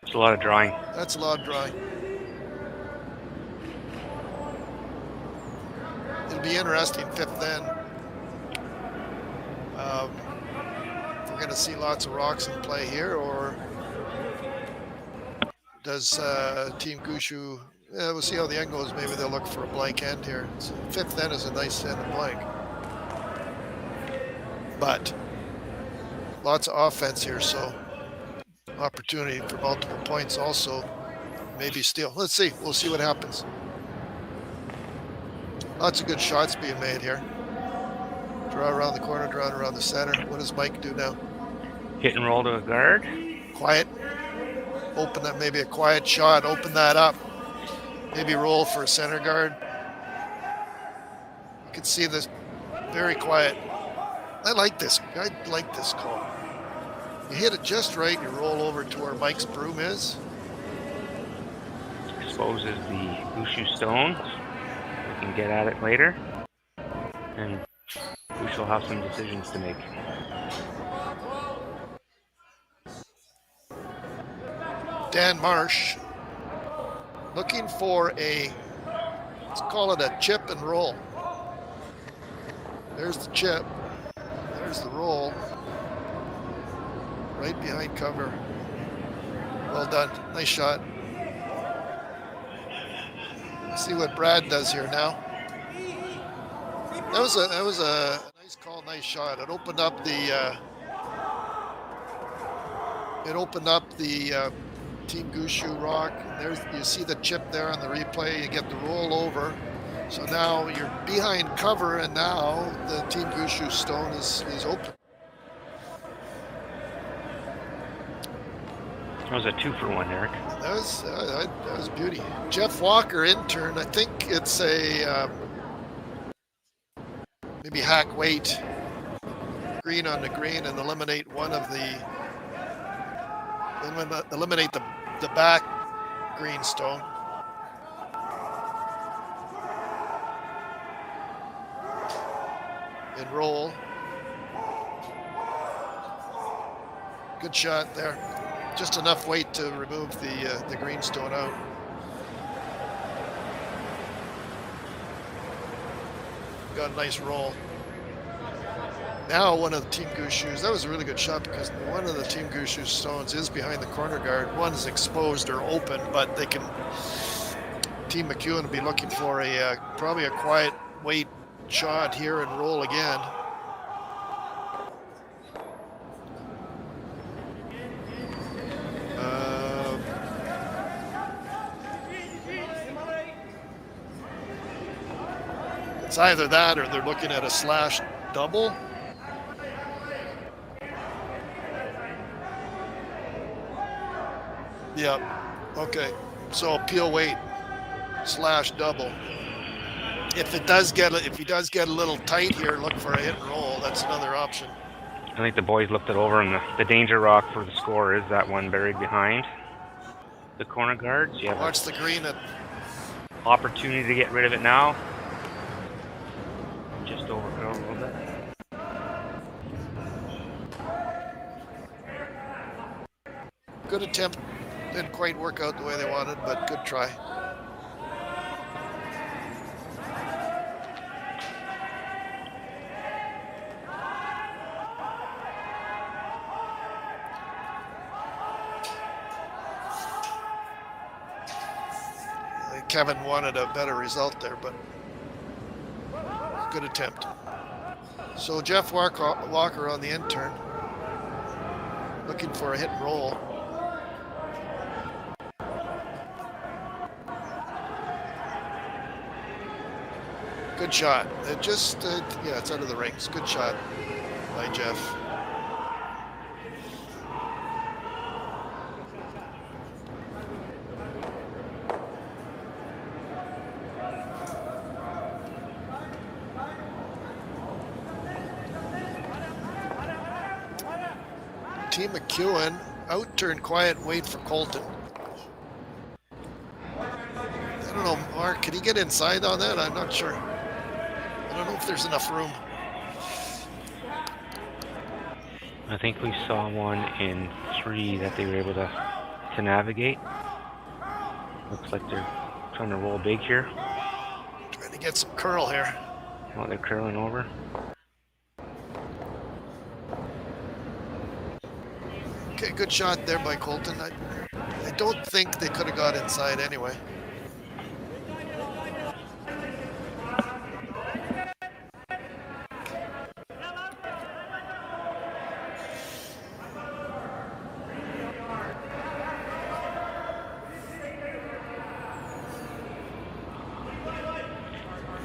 It's a lot of drawing. That's a lot of drawing. It'll be interesting fifth end. We're going to see lots of rocks in play here, or does Team Gushue, we'll see how the end goes. Maybe they'll look for a blank end here. So fifth end is a nice end of blank. But lots of offense here, so opportunity for multiple points also. Maybe steal. Let's see. We'll see what happens. Lots of good shots being made here. Draw around the corner, draw around the center. What does Mike do now? Hit and roll to a guard. Quiet. Open that, maybe a quiet shot. Open that up. Maybe roll for a center guard. You can see this very quiet. I like this call. You hit it just right, you roll over to where Mike's broom is. Exposes the Gushue stones. We can get at it later. And Gushue will have some decisions to make. Dan Marsh looking for a, let's call it a chip and roll. There's the chip. There's the roll. Right behind cover. Well done. Nice shot. Let's see what Brad does here now. That was a nice call, nice shot. It opened up the Team Gushue rock. There's, you see the chip there on the replay. You get the roll over. So now you're behind cover, and now the Team Gushue stone is open. That was a 2-for-1, Eric. That was beauty. Jeff Walker, intern. I think it's a maybe hack weight green on the green and eliminate one of the eliminate the back green stone. And roll. Good shot there. Just enough weight to remove the greenstone out. Got a nice roll. Now one of the Team Gushue's, that was a really good shot because one of the Team Gushue's stones is behind the corner guard. One is exposed or open, but they can, Team McEwen will be looking for a probably a quiet weight shot here and roll again. It's either that or they're looking at a slash double. Yep. Okay. So peel weight slash double. If he does get a little tight here, look for a hit and roll. That's another option. I think the boys looked it over, and the danger rock for the score is that one buried behind the corner guards. You have Watch the green. Opportunity to get rid of it now. Just overcurl a little bit. Good attempt. Didn't quite work out the way they wanted, but good try. Kevin wanted a better result there, but good attempt. So Jeff Walker on the end turn, looking for a hit and roll. Good shot. It just, yeah, it's out of the rings. Good shot by Jeff. Team McEwen, out turn quiet, wait for Colton. I don't know, Mark, can he get inside on that? I'm not sure. I don't know if there's enough room. I think we saw one in 3 that they were able to navigate. Looks like they're trying to roll big here. Trying to get some curl here. While they're curling over. Okay, good shot there by Colton. I don't think they could have got inside anyway.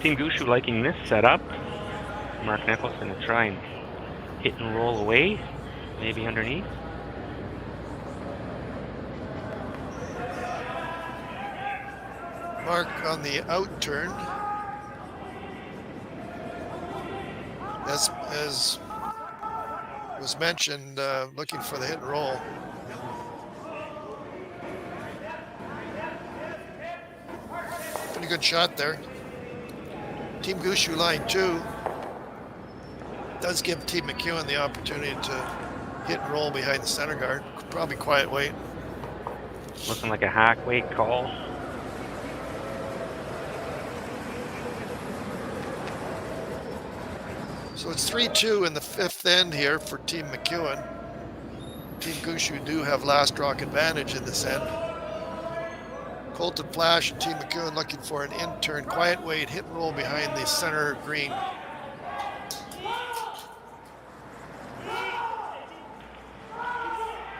Team Gushue liking this setup. Marc Nichols going to try and hit and roll away, maybe underneath. Marc on the out turn. As was mentioned, looking for the hit and roll. Pretty good shot there. Team Gushue line 2 does give Team McEwen the opportunity to hit and roll behind the center guard. Probably quiet weight. Looking like a hack weight call. So it's 3-2 in the 5th end here for Team McEwen. Team Gushue do have last rock advantage in this end. Colton Flash and Team McEwen looking for an in-turn quiet weight hit and roll behind the center green.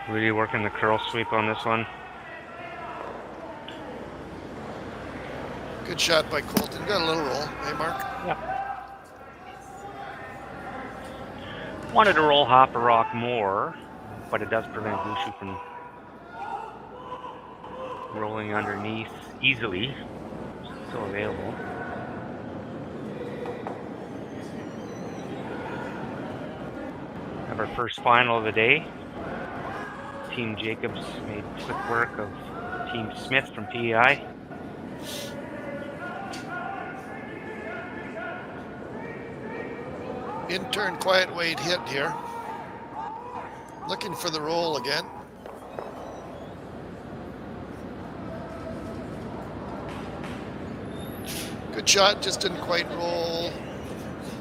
Really working the curl sweep on this one. Good shot by Colton. Got a little roll. Hey, Mark? Yeah. Wanted to roll half a rock more, but it does prevent Gushue from rolling underneath easily. Still available. Have our first final of the day. Team Jacobs made quick work of Team Smith from PEI. In-turn quiet weight hit here. Looking for the roll again. Good shot, just didn't quite roll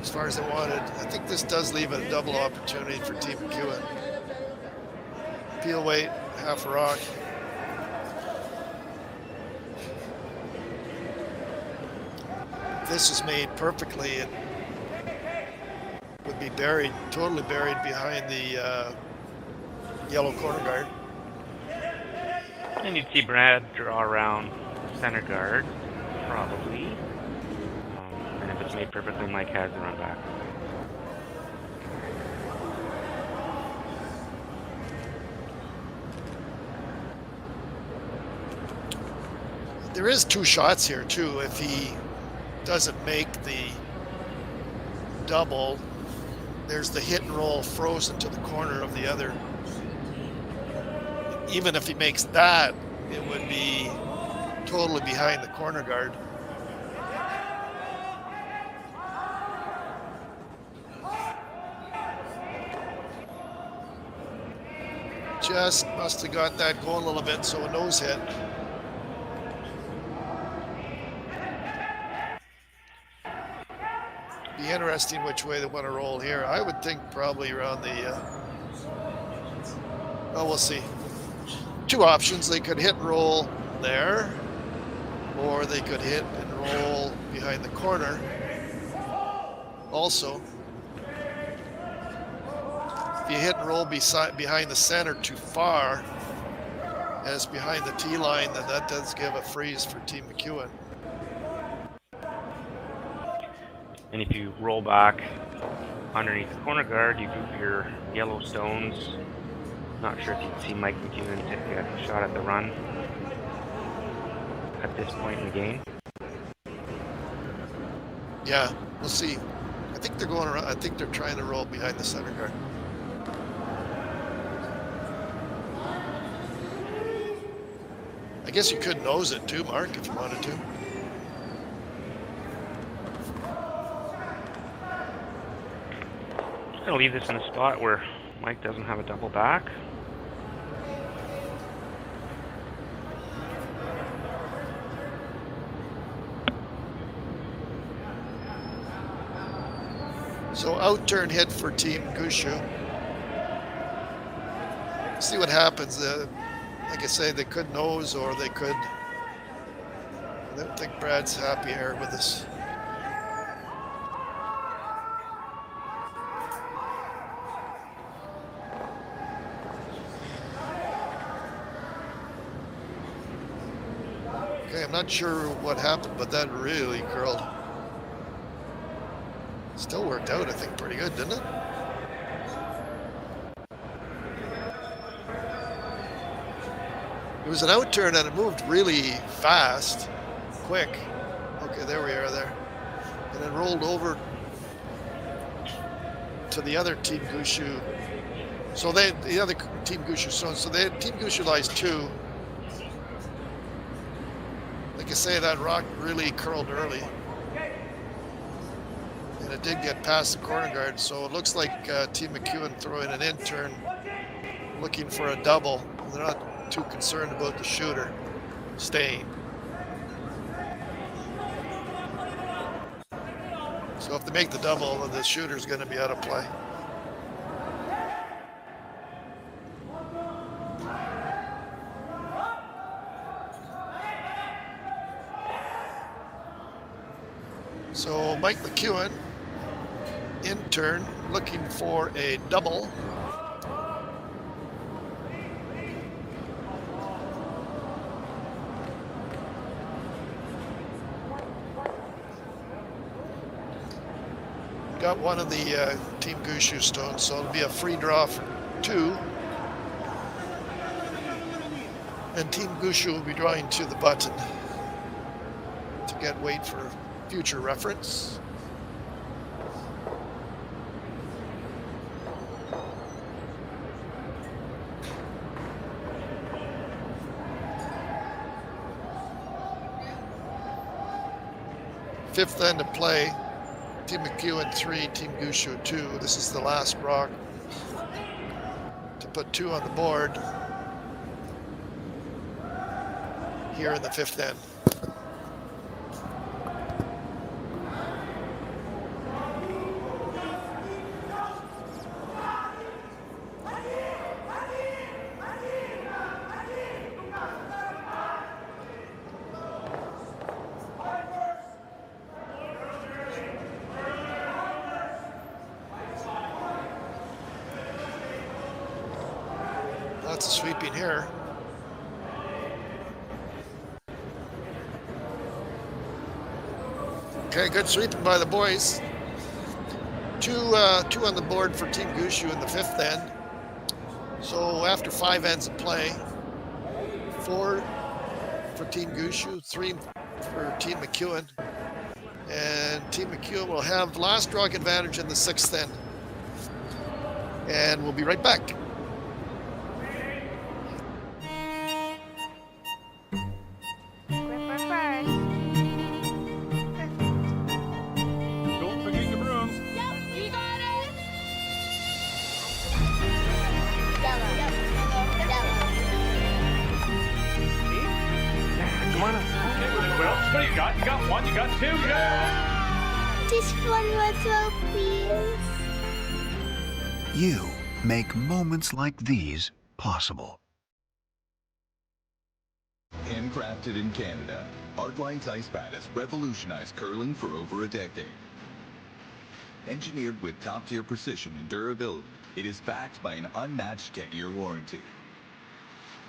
as far as I wanted. I think this does leave a double opportunity for Team McEwen. Peel weight, half a rock. This is made perfectly. It would be buried, totally buried behind the yellow corner guard. And you'd see Brad draw around center guard, probably. And if it's made perfectly, Mike has the run back. There is 2 shots here too. If he doesn't make the double, there's the hit and roll frozen to the corner of the other. Even if he makes that, it would be totally behind the corner guard. Just must have got that going a little bit, so a nose hit. Be interesting which way they want to roll here. I would think probably around the, well, we'll see. 2 options. They could hit and roll there, or they could hit and roll behind the corner. Also, if you hit and roll behind the center too far, as behind the T line, then that does give a freeze for Team McEwen. And if you roll back underneath the corner guard, you group your yellow stones. Not sure if you can see Mike McEwen take a shot at the run at this point in the game. Yeah, we'll see. I think they're going around. I think they're trying to roll behind the center guard. I guess you could nose it too, Mark, if you wanted to. Just gonna leave this in a spot where Mike doesn't have a double back. So out-turn hit for Team Gushue. See what happens. Like I say, they could nose or they could. I don't think Brad's happy here with this. Okay, I'm not sure what happened, but that really curled. Still worked out, I think, pretty good, didn't it? It was an out turn and it moved really fast, quick. Okay, there we are there. And it rolled over to the other Team Gushue. So the other Team Gushue, so Team Gushue lies 2. Like I say, that rock really curled early. And it did get past the corner guard, so it looks like Team McEwen throwing an in-turn, looking for a double. They're not too concerned about the shooter staying. So if they make the double, the shooter's going to be out of play. So Mike McEwen, in turn, looking for a double. Got one of the Team Gushue stones, so it'll be a free draw for 2. And Team Gushue will be drawing to the button to get weight for future reference. Fifth end of play. Team McEwen 3, Team Gushue 2. This is the last rock. to put 2 on the board here in the 5th end. Lots of sweeping here. Okay, good sweeping by the boys. Two on the board for Team Gushue in the 5th end. So after 5 ends of play, 4 for Team Gushue, 3 for Team McEwen. And Team McEwen will have last rock advantage in the 6th end. And we'll be right back. What do you got? You got 1, you got 2, you got... Just one more throw, please. You make moments like these possible. Handcrafted in Canada, Hardline's ice bat has revolutionized curling for over a decade. Engineered with top-tier precision and durability, it is backed by an unmatched 10-year warranty.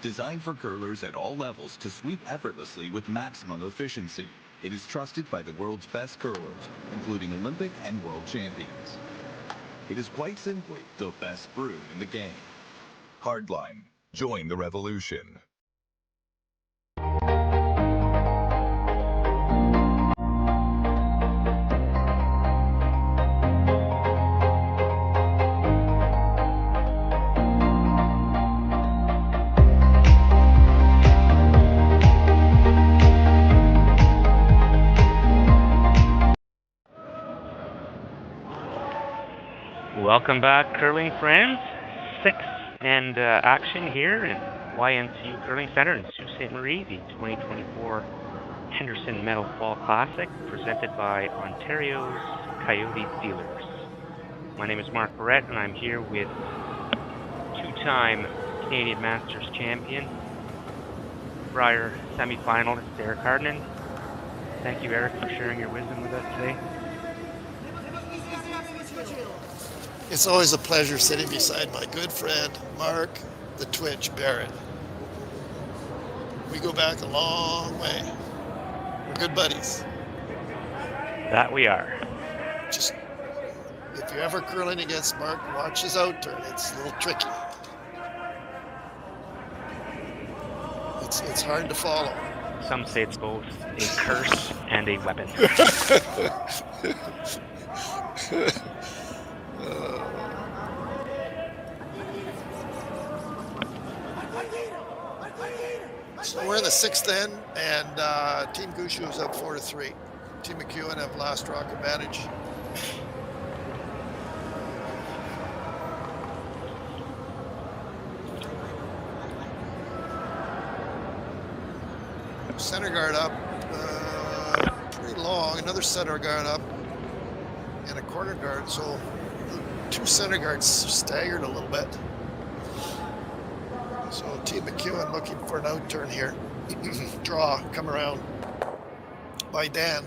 Designed for curlers at all levels to sweep effortlessly with maximum efficiency, it is trusted by the world's best curlers, including Olympic and world champions. It is quite simply the best brew in the game. Hardline. Join the revolution. Welcome back, curling friends. 6th end action here in YNCU Curling Center in Sault Ste. Marie, the 2024 Henderson Medal Fall Classic, presented by Ontario's Kioti Dealers. My name is Marc Barrette, and I'm here with 2-time Canadian Masters champion, Brier semi-finalist Eric Harnden. Thank you, Eric, for sharing your wisdom with us today. It's always a pleasure sitting beside my good friend, Marc, the Twitch Barrette. We go back a long way. We're good buddies. That we are. Just, if you're ever curling against Marc, watch his outturn. It's a little tricky. It's hard to follow. Some say it's both a curse and a weapon. So we're in the 6th end, and Team Gushue is up 4-3. Team McEwen have last rock advantage. Center guard up, pretty long. Another center guard up, and a corner guard. So 2 center guards staggered a little bit. So Team McEwen looking for an outturn here. Draw, come around by Dan.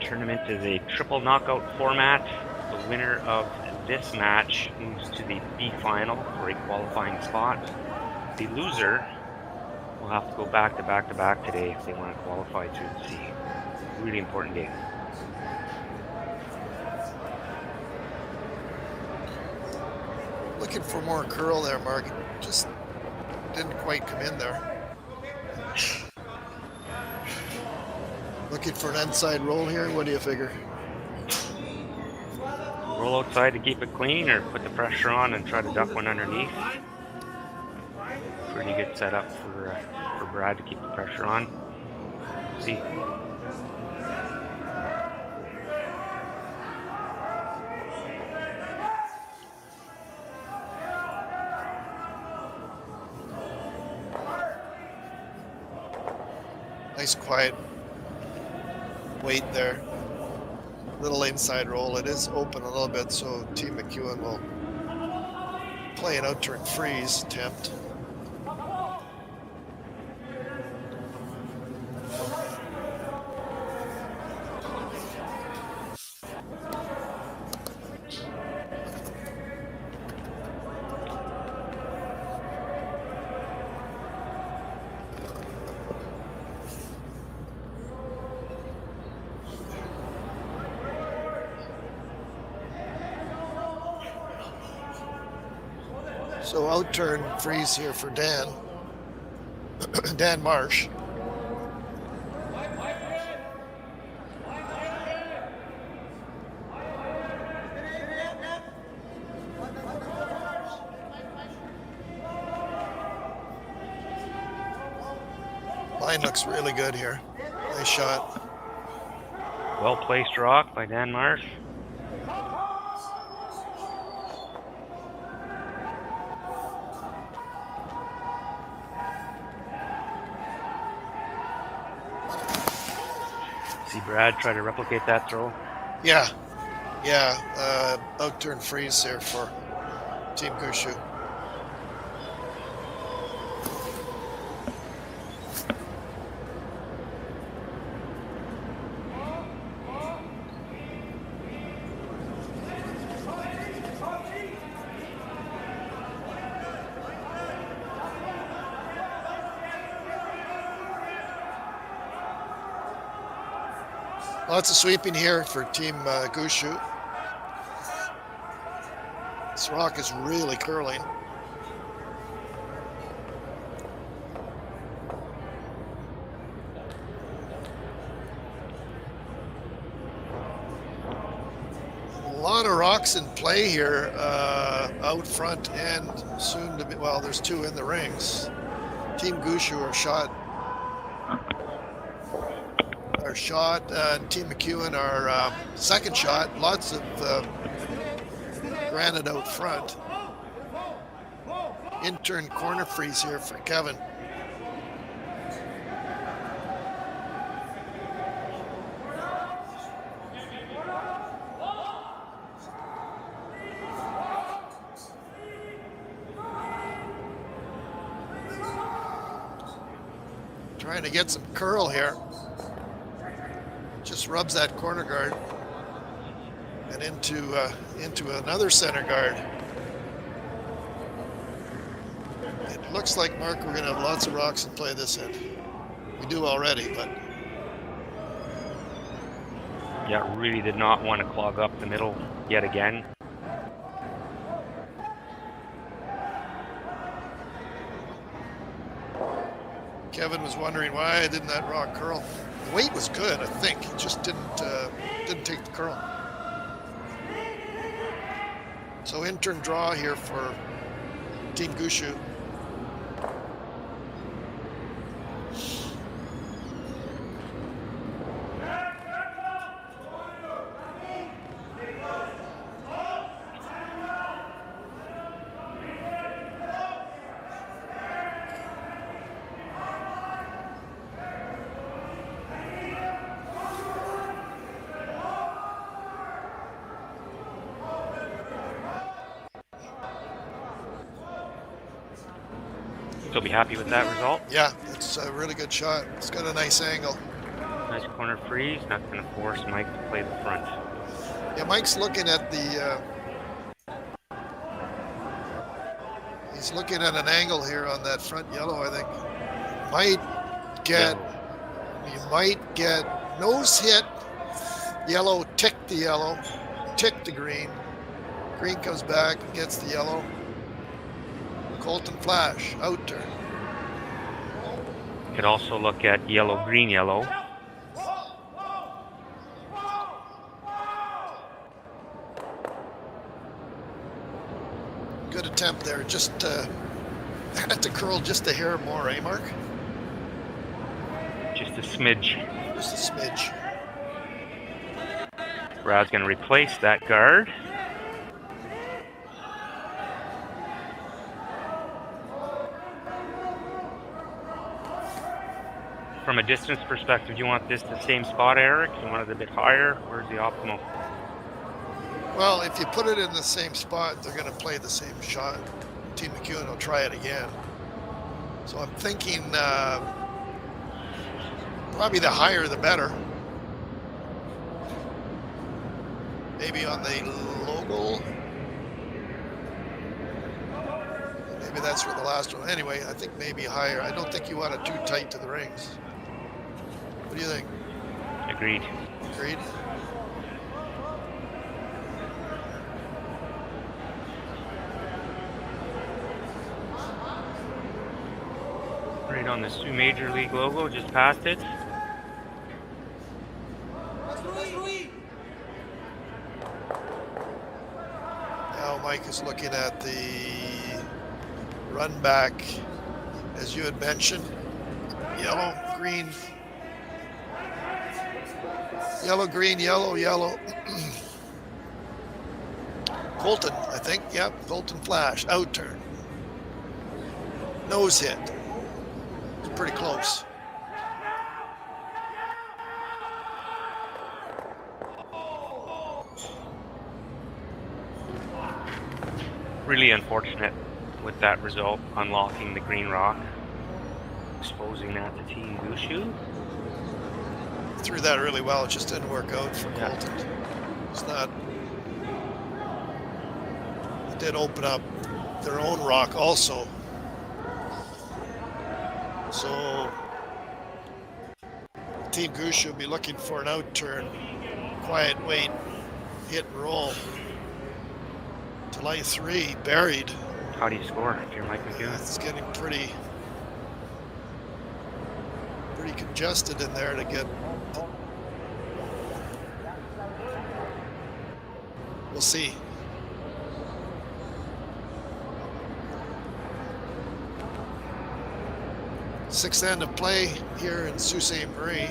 Tournament is a triple knockout format. The winner of this match moves to the B final for a qualifying spot. The loser will have to go back to back to back today if they want to qualify through the C. Really important game. Looking for more curl there, Marc. Just didn't quite come in there. Looking for an inside roll here. What do you figure? Roll outside to keep it clean, or put the pressure on and try to duck one underneath. Pretty good setup for Brad to keep the pressure on. See. Nice quiet wait there. Little inside roll. It is open a little bit, so Team McEwen will play an out-turn freeze attempt. So out-turn freeze here for Dan. Dan Marsh. Line looks really good here. Nice shot. Well-placed rock by Dan Marsh. See Brad try to replicate that throw. Yeah. Out-turn freeze here for Team Gushue. Lots of sweeping here for Team Gushue. This rock is really curling. A lot of rocks in play here out front and soon to be, well, there's two in the rings. Team Gushue are shot. And Team McEwen are second shot. Lots of granite out front. In-turn corner freeze here for Kevin. Trying to get some curl here. Just rubs that corner guard and into another center guard. It looks like, Mark, we're going to have lots of rocks in play this end. We do already, but... Yeah, really did not want to clog up the middle yet again. Kevin was wondering why didn't that rock curl. The weight was good, I think. It just didn't take the curl. So in-turn draw here for Team Gushue. You'll be happy with that result? Yeah, it's a really good shot. It's got a nice angle. Nice corner freeze, not going to force Mike to play the front. Yeah, Mike's looking at the... he's looking at an angle here on that front yellow, I think. You might get nose hit, yellow, tick the yellow, tick the green. Green comes back and gets the yellow. Colton Flash, out turn. Could also look at yellow, green, yellow. Good attempt there. Just had to curl just a hair more, eh, Mark? Just a smidge. Just a smidge. Brad's going to replace that guard. From a distance perspective, do you want this the same spot, Eric? You want it a bit higher? Where's the optimal? Well, if you put it in the same spot, they're going to play the same shot. Team McEwen will try it again. So I'm thinking probably the higher the better. Maybe on the logo. Maybe that's where the last one. Anyway, I think maybe higher. I don't think you want it too tight to the rings. What do you think? Agreed. Agreed. Right on the Sioux Major League logo, just past it. Now Mike is looking at the run back, as you had mentioned. Yellow, green. Yellow, green, yellow, yellow. Colton, I think. Yep, Colton flash. Out turn. Nose hit. Pretty close. Really unfortunate with that result, unlocking the green rock, exposing that to Team Gushue. Threw that really well. It just didn't work out for Colton. It's not. It did open up their own rock also. So Team Gushue will be looking for an out turn, quiet wait, hit and roll to line 3, buried. How do you score if you're Mike McEwen? It's getting pretty congested in there to get. We'll see. Sixth end of play here in Sault Ste. Marie.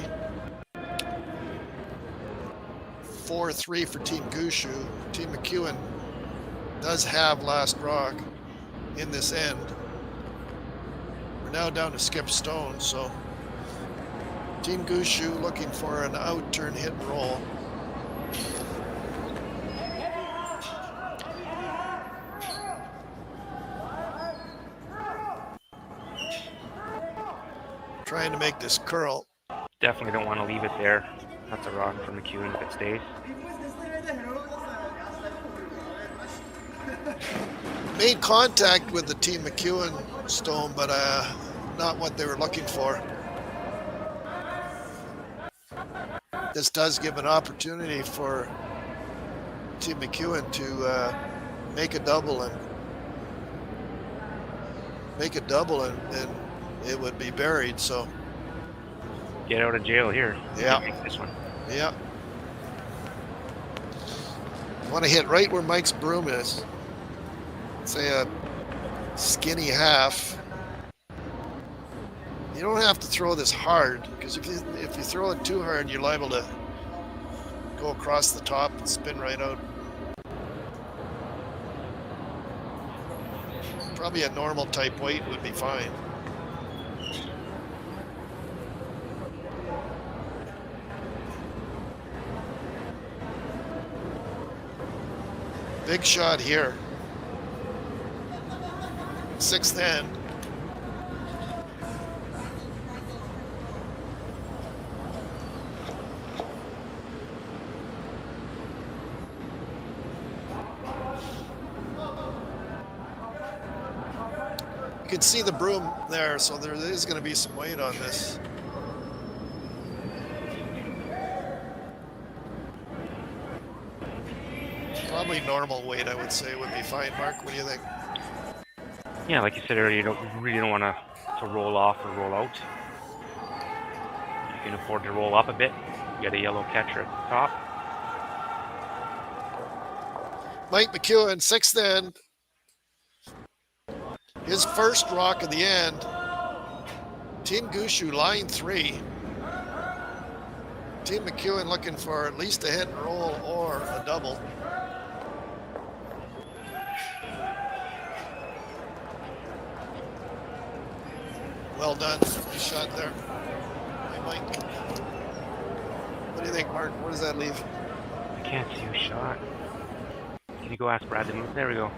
4-3 for Team Gushue. Team McEwen does have last rock in this end. We're now down to skip stone, so Team Gushue looking for an out turn hit and roll. Trying to make this curl. Definitely don't want to leave it there. That's a rod for McEwen if it stays. Made contact with the Team McEwen stone, but not what they were looking for. This does give an opportunity for Team McEwen to make a double and it would be buried. So get out of jail here. Yeah. Make this one. Yeah. Want to hit right where Mike's broom is. Say a skinny half. You don't have to throw this hard, because if you throw it too hard, you're liable to go across the top and spin right out. Probably a normal type weight would be fine. Big shot here. Sixth end. You can see the broom there, so there is going to be some weight on this. Probably normal weight, I would say, would be fine. Marc, what do you think? Yeah, like you said earlier, you really don't want to roll off or roll out. You can afford to roll up a bit. You got a yellow catcher at the top. Mike McEwen, sixth end. His first rock of the end. Team Gushue, line 3. Team McEwen looking for at least a hit and roll or a double. Well done. Nice shot there. think, Mark? Where does that leave? I can't see who shot. Can you go ask Brad to move? There we go.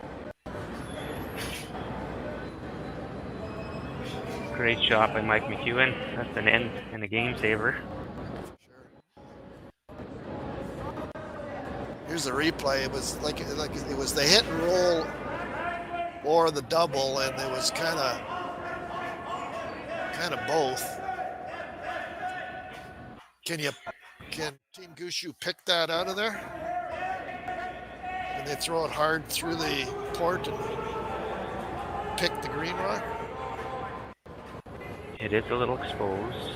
Great shot by Mike McEwen. That's an end and a game saver. Here's the replay. It was like it was the hit and roll or the double, and it was kind of both. Can Team Gushue pick that out of there? And they throw it hard through the port and pick the green rock? It is a little exposed,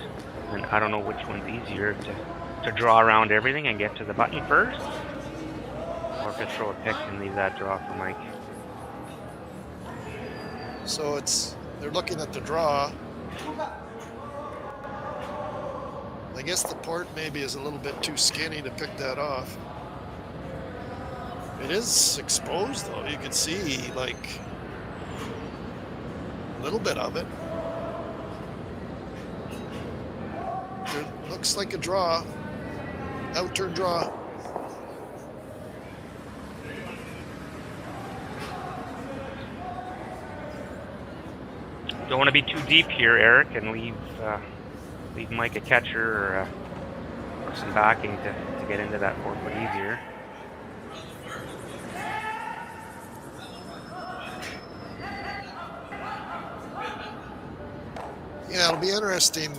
and I don't know which one's easier to draw around everything and get to the button first, or to throw a pick and leave that draw for Mike. So they're looking at the draw. I guess the port maybe is a little bit too skinny to pick that off. It is exposed though. You can see like a little bit of it. It looks like a draw. Outturn draw. Don't want to be too deep here, Eric, and leave Mike a catcher or some backing to get into that 4 foot easier. Yeah, it'll be interesting.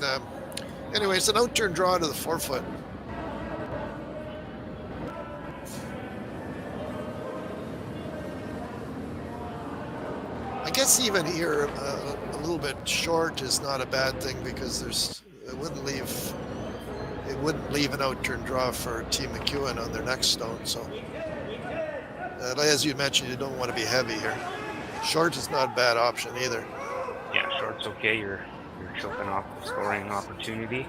Anyway, it's an outturn draw to the 4 foot. I guess even here, a little bit short is not a bad thing because it wouldn't leave an outturn draw for Team McEwen on their next stone. So, as you mentioned, you don't want to be heavy here. Short is not a bad option either. Yeah, short's okay. You're choking off the scoring opportunity.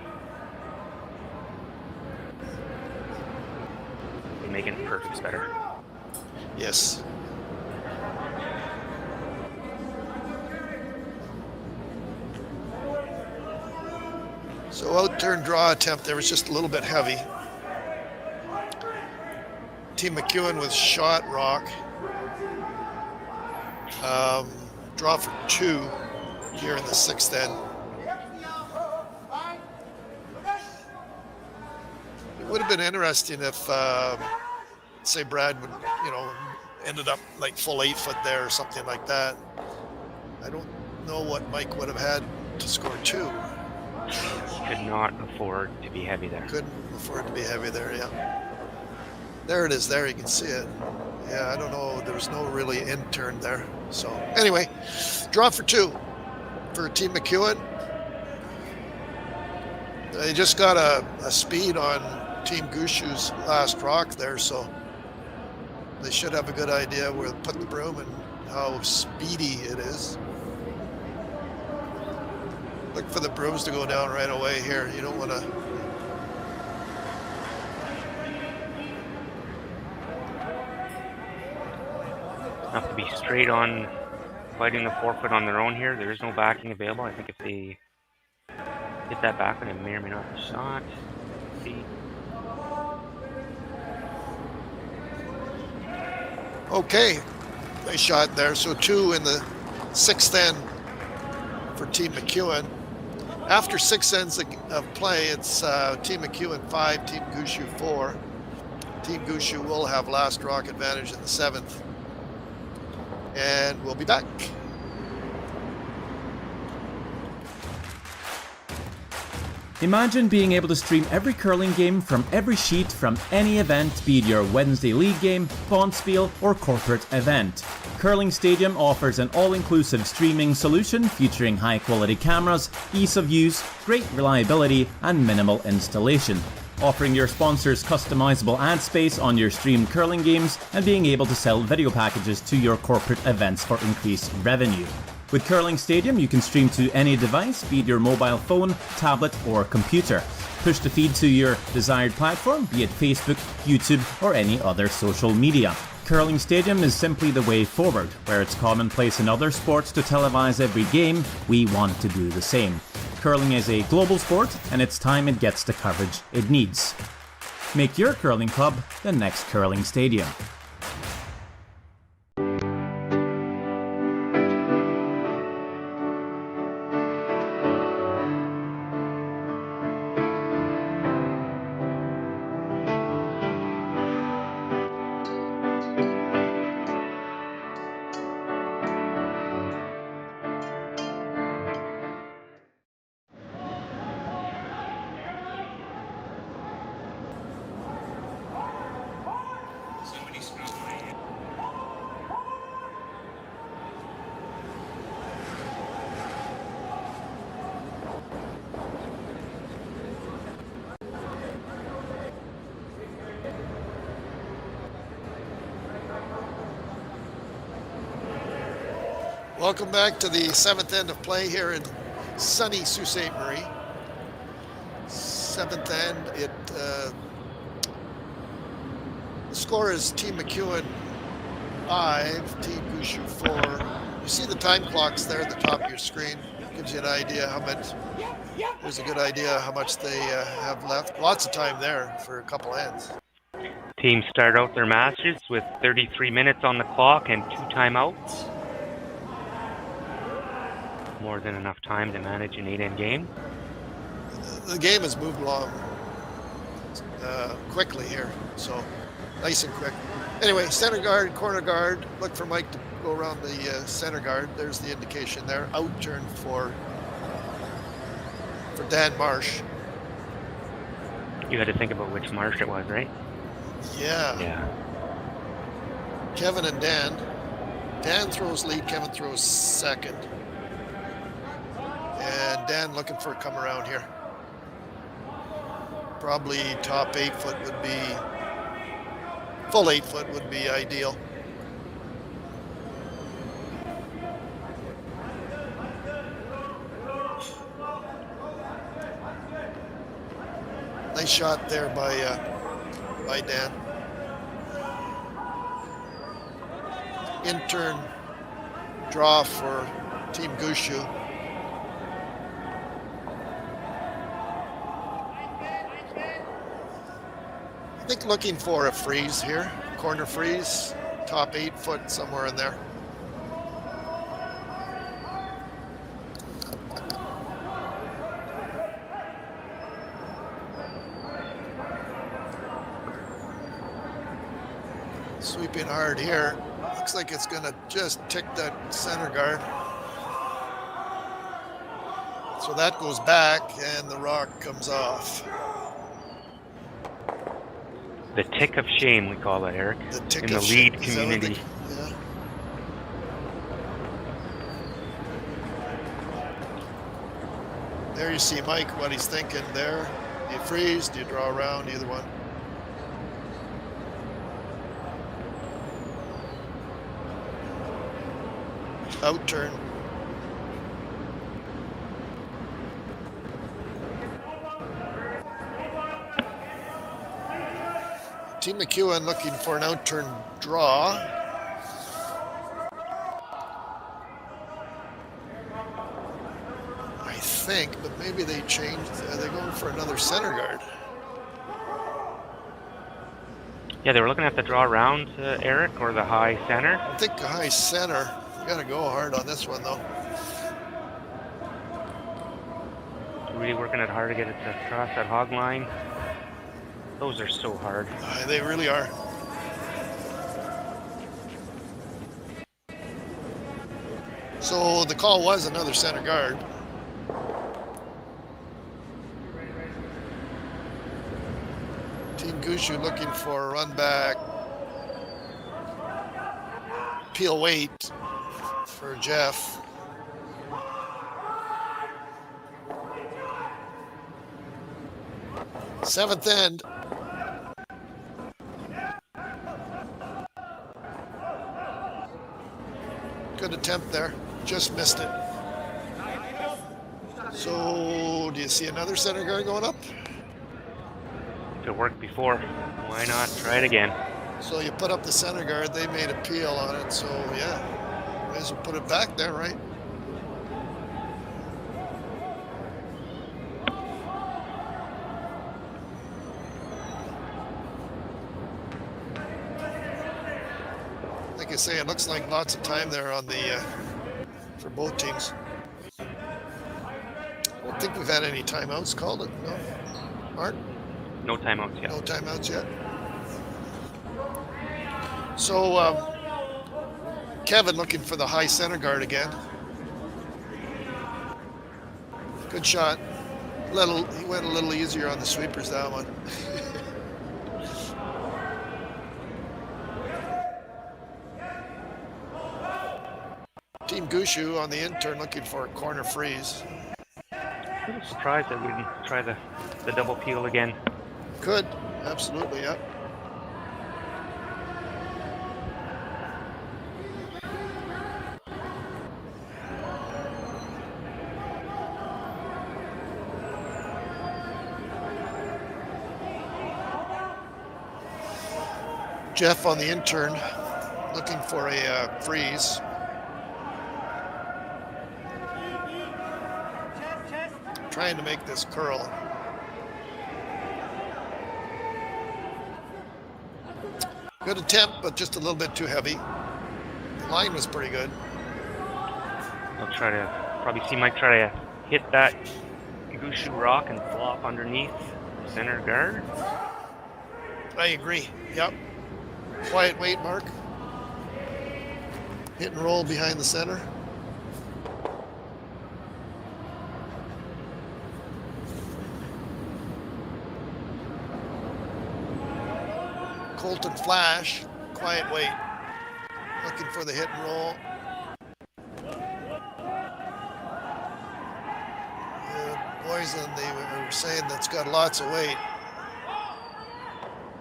You're making perfects better. Yes. So outturn draw attempt there was just a little bit heavy. Team McEwen with shot rock. Draw for 2 here in the 6th end. It would have been interesting if, say, Brad would, ended up like full 8 foot there or something like that. I don't know what Mike would have had to score 2. Could not afford to be heavy there. Couldn't afford to be heavy there, yeah. There it is there, you can see it. Yeah, I don't know, there was no really in turn there. So anyway, draw for 2 for Team McEwen. They just got a speed on Team Gushue's last rock there, so they should have a good idea where to put the broom and how speedy it is. Look for the brooms to go down right away here. You don't want to. Have to be straight on fighting the 4 foot on their own here. There is no backing available. I think if they hit that back one, it may or may not have shot. Let's see. Okay, nice shot there. So 2 in the 6th end for Team McEwen. After 6 ends of play, it's Team McEwen 5, Team Gushue 4. Team Gushue will have last rock advantage in the 7th. And we'll be back. Imagine being able to stream every curling game from every sheet from any event, be it your Wednesday league game, bonspiel, or corporate event. Curling Stadium offers an all-inclusive streaming solution featuring high-quality cameras, ease of use, great reliability, and minimal installation. Offering your sponsors customizable ad space on your streamed curling games and being able to sell video packages to your corporate events for increased revenue. With Curling Stadium, you can stream to any device, be it your mobile phone, tablet, or computer. Push the feed to your desired platform, be it Facebook, YouTube, or any other social media. Curling Stadium is simply the way forward. Where it's commonplace in other sports to televise every game, we want to do the same. Curling is a global sport, and it's time it gets the coverage it needs. Make your curling club the next curling stadium. Welcome back to the 7th end of play here in sunny Sault Ste. Marie. 7th end, the score is Team McEwen 5, Team Gushue 4. You see the time clocks there at the top of your screen. Gives you an idea how much, there's a good idea how much they have left. Lots of time there for a couple ends. Teams start out their matches with 33 minutes on the clock and 2 timeouts. More than enough time to manage an 8-end game. The game has moved along quickly here, so nice and quick. Anyway, center guard, corner guard. Look for Mike to go around the center guard. There's the indication there. Out turn for Dan Marsh. You had to think about which Marsh it was, right? Yeah. Kevin and Dan. Dan throws lead, Kevin throws second. And Dan looking for a come around here. Probably top 8 foot would be, full 8 foot would be ideal. Nice shot there by Dan. In-turn draw for Team Gushue. I think looking for a freeze here, corner freeze, top 8 foot somewhere in there. Sweeping hard here. Looks like it's gonna just tick that center guard. So that goes back and the rock comes off. The tick of shame, we call it, Eric, in the lead community. Yeah. There you see Mike, what he's thinking there. Do you freeze? Do you draw around? Either one. Out turn. Team McEwen looking for an out-turn draw. I think, but maybe they changed. They're going for another center guard. Yeah, they were looking at the draw around, Eric, or the high center. I think the high center. You gotta go hard on this one, though. Really working it hard to get it to cross that hog line. Those are so hard. They really are. So the call was another center guard. Team Gushue looking for a run back. Peel weight for Jeff. Seventh end. Good attempt there, just missed it. So, do you see another center guard going up? If it worked before, why not try it again? So you put up the center guard, they made a peel on it, so yeah, might as well put it back there, right? like I say, it looks like lots of time there on the for both teams. I don't think we've had any timeouts called. No, Marc? No timeouts yet. No timeouts yet. So Kevin looking for the high center guard again. Good shot. He went a little easier on the sweepers, that one. Team Gushue on the intern looking for a corner freeze. A little surprised that we didn't try the double peel again. Could, absolutely, yeah. Jeff on the intern looking for a freeze. Trying to make this curl. Good attempt, but just a little bit too heavy. The line was pretty good. I'll try to probably see Mike try to hit that Gushue rock and flop underneath center guard. I agree. Yep. Quiet weight, Marc. Hit and roll behind the center. Colton flash, quiet weight. Looking for the hit and roll. The boys on the were saying that's got lots of weight.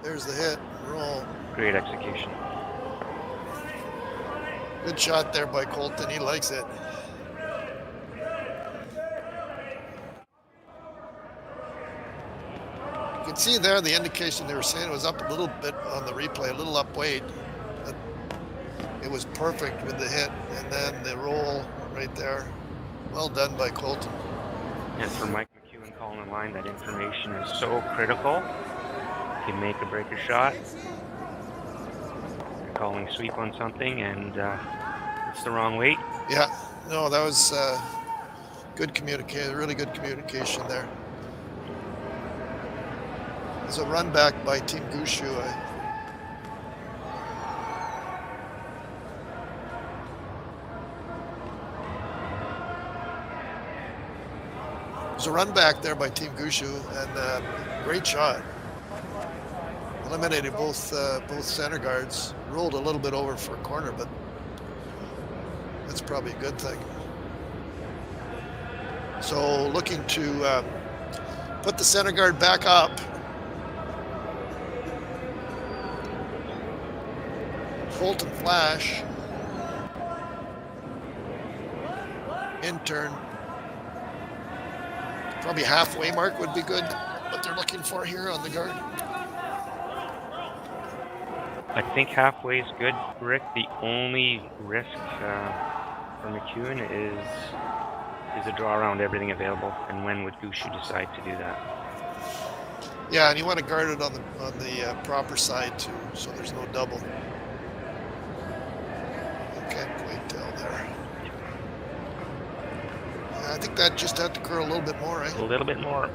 There's the hit and roll. Great execution. Good shot there by Colton. He likes it. You can see there the indication they were saying it was up a little bit on the replay, a little up weight. But it was perfect with the hit and then the roll right there. Well done by Colton. And for Mike McEwen calling the line, that information is so critical. You can make or break a shot. You're calling sweep on something and it's the wrong weight. Yeah, no, that was good communication, really good communication there. There's a run back by Team Gushue. There's a run back there by Team Gushue and great shot. Eliminated both center guards. Rolled a little bit over for a corner, but that's probably a good thing. So looking to put the center guard back up. Colton flash. Intern. Probably halfway mark would be good. What they're looking for here on the guard. I think halfway is good, Rick. The only risk for McEwen is a draw around everything available, and when would Gushue decide to do that? Yeah, and you want to guard it on the proper side too, so there's no double. Can't quite tell there. Yeah, I think that just had to curl a little bit more, right? A little bit more.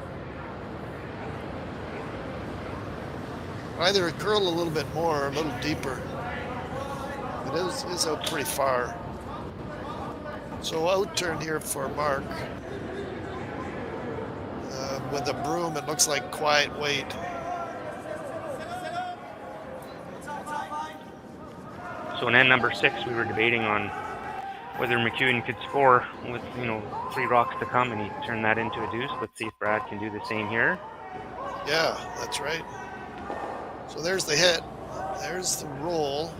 Either curl a little bit more or a little deeper. It is out pretty far. So out turn here for Marc. With a broom, it looks like quiet weight. So in end number 6, we were debating on whether McEwen could score with 3 rocks to come, and he turned that into a deuce. Let's see if Brad can do the same here. Yeah, that's right. So there's the hit. There's the roll.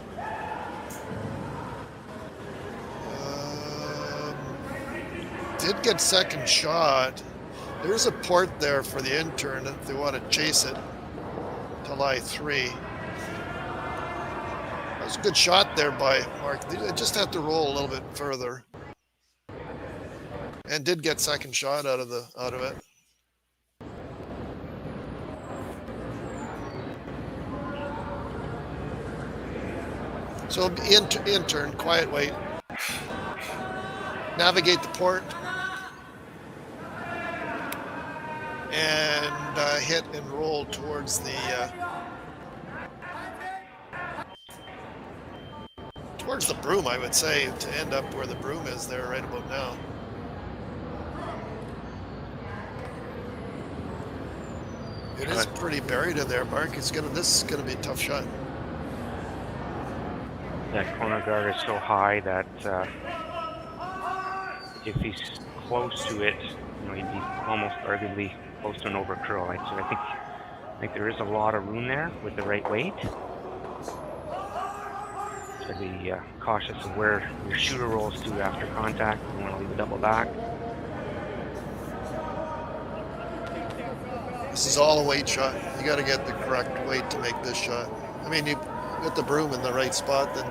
Did get second shot. There's a port there for the intern if they want to chase it to lie 3. That was a good shot there by Marc. They just have to roll a little bit further. And did get second shot out of it. So intern, quiet weight. Navigate the port. And hit and roll towards the broom, I would say, to end up where the broom is there right about now. It is pretty buried in there, Mark. This is gonna be a tough shot. That corner guard is so high that if he's close to it, you know, he'd be almost arguably close to an overcurl. Right? So I think there is a lot of room there with the right weight. So be cautious of where your shooter rolls to after contact. You want to leave a double back. This is all a weight shot. You got to get the correct weight to make this shot. I mean, you get the broom in the right spot, then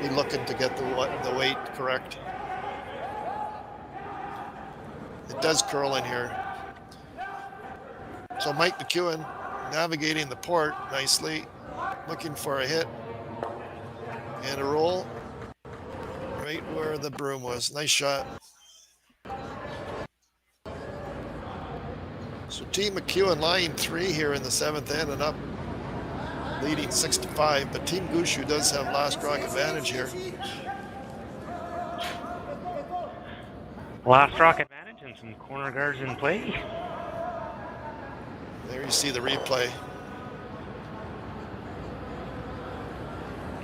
be looking to get the weight correct. It does curl in here. So Mike McEwen navigating the port nicely, looking for a hit and a roll right where the broom was. Nice shot. So Team McEwen line 3 here in the 7th end and up, leading 6-5, but Team Gushue does have last rock advantage here. Last rock advantage and some corner guards in play. There you see the replay.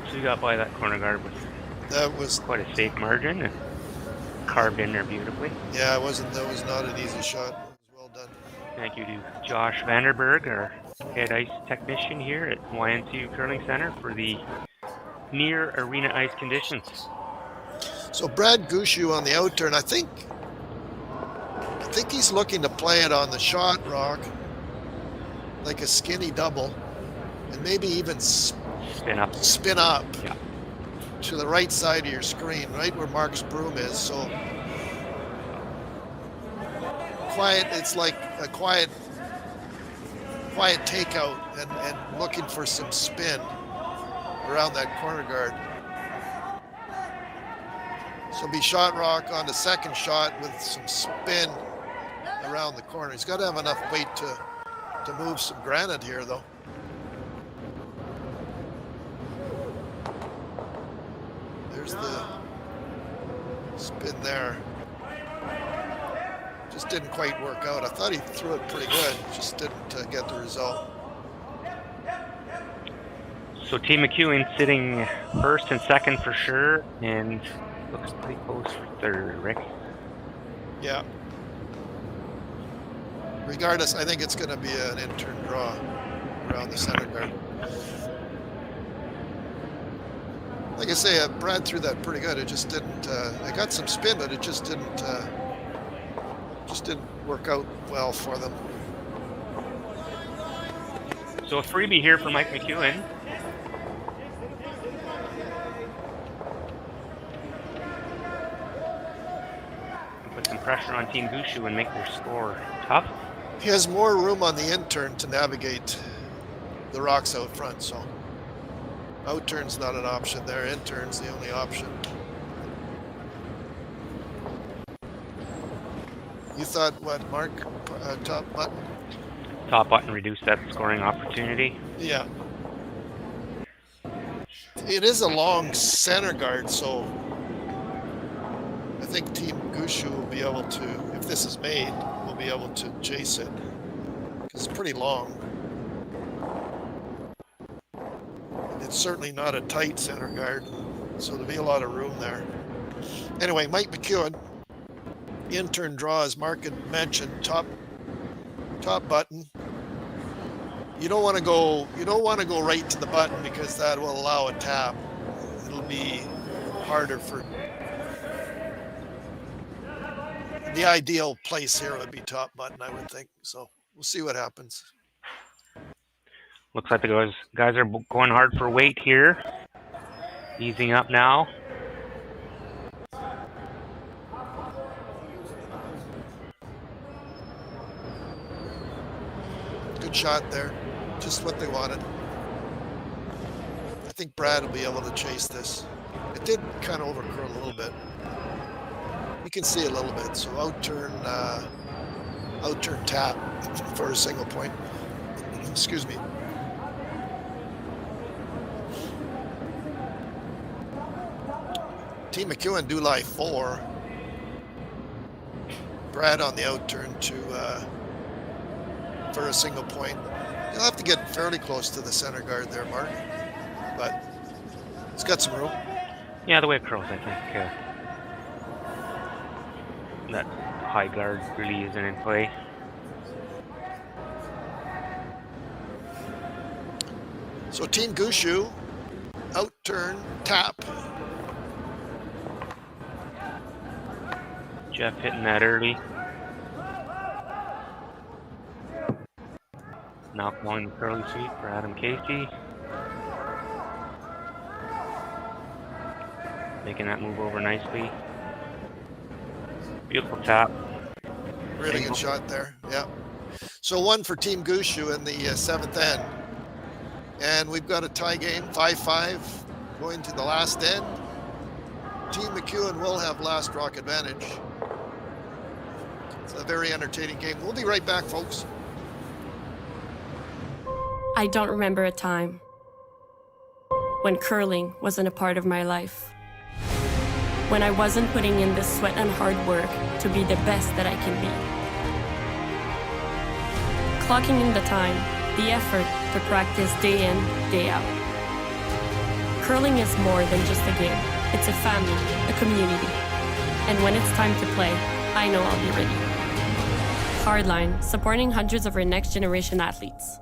So you got by that corner guard with that was quite a safe margin and carved in there beautifully. Yeah, that was not an easy shot. It was well done. Thank you to Josh Vanderberg, our head ice technician here at YNCU Curling Center for the near arena ice conditions. So Brad Gushue on the outturn, I think he's looking to play it on the shot rock, like a skinny double, and maybe even spin up yeah, to the right side of your screen, right where Marc's broom is. So quiet, it's like a quiet takeout and looking for some spin around that corner guard. So be shot rock on the second shot with some spin around the corner. He's got to have enough weight to move some granite here, though. There's the spin there. Just didn't quite work out. I thought he threw it pretty good, just didn't get the result. so Team McEwen sitting first and second for sure, and looks pretty close for third, Rick. Yeah. Regardless, I think it's going to be an intern draw around the center guard. Like I say, Brad threw that pretty good. It just didn't. It got some spin, but it just didn't work out well for them. So a freebie here for Mike McEwen. Put some pressure on Team Gushue and make their score tough. He has more room on the intern to navigate the rocks out front, so outturn's not an option there. Intern's the only option. You thought what, Marc? Top button? Top button reduced that scoring opportunity. Yeah. It is a long center guard, so I think Team Gushue will be able to, if this is made, will be able to chase it. Because it's pretty long. And it's certainly not a tight center guard, so there'll be a lot of room there. Anyway, Mike McEwen, intern draw, as Marc had mentioned, top button. You don't want to go right to the button because that will allow a tap. It'll be harder for. The ideal place here would be top button, I would think. So we'll see what happens. Looks like the guys are going hard for weight here. Easing up now. Good shot there. Just what they wanted. think Brad will be able to chase this. It did kind of overcurl a little bit. You can see a little bit. So out turn tap for a single point. Excuse me. Team McEwen do lie 4. Brad on the out turn for a single point. You'll have to get fairly close to the center guard there, Marc. But it's got some room. Yeah, the way it curls, I think that high guard really isn't in play. So Team Gushue, out turn, tap. Jeff hitting that early. Now calling the curly sweep for Adam Casey. Making that move over nicely. Beautiful tap. Really good shot there, yeah. So 1 for Team Gushue in the 7th end. And we've got a tie game, 5-5, going to the last end. Team McEwen will have last rock advantage. It's a very entertaining game. We'll be right back, folks. I don't remember a time when curling wasn't a part of my life. When I wasn't putting in the sweat and hard work to be the best that I can be. Clocking in the time, the effort to practice day in, day out. Curling is more than just a game. It's a family, a community. And when it's time to play, I know I'll be ready. Hardline, supporting hundreds of our next generation athletes.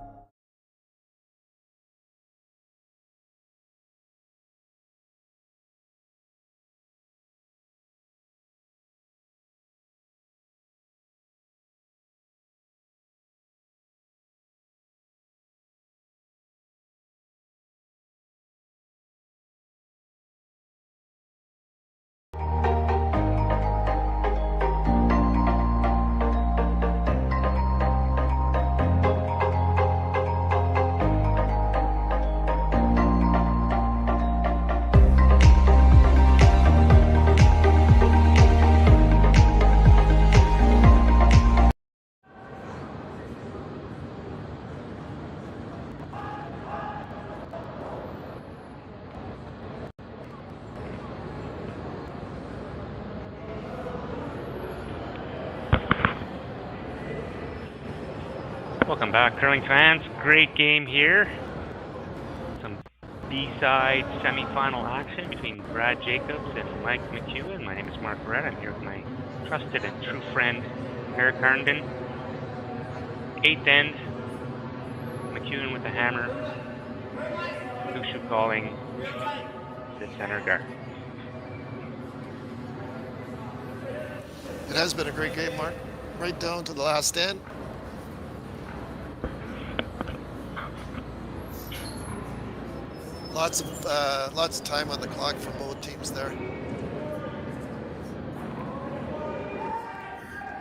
Welcome back, curling fans. Great game here. Some B-side semi-final action between Brad Jacobs and Mike McEwen. My name is Marc Barrette. I'm here with my trusted and true friend, Eric Harnden. 8th end, McEwen with the hammer. Gushue calling the center guard. It has been a great game, Marc. Right down to the last end. Lots of time on the clock for both teams there.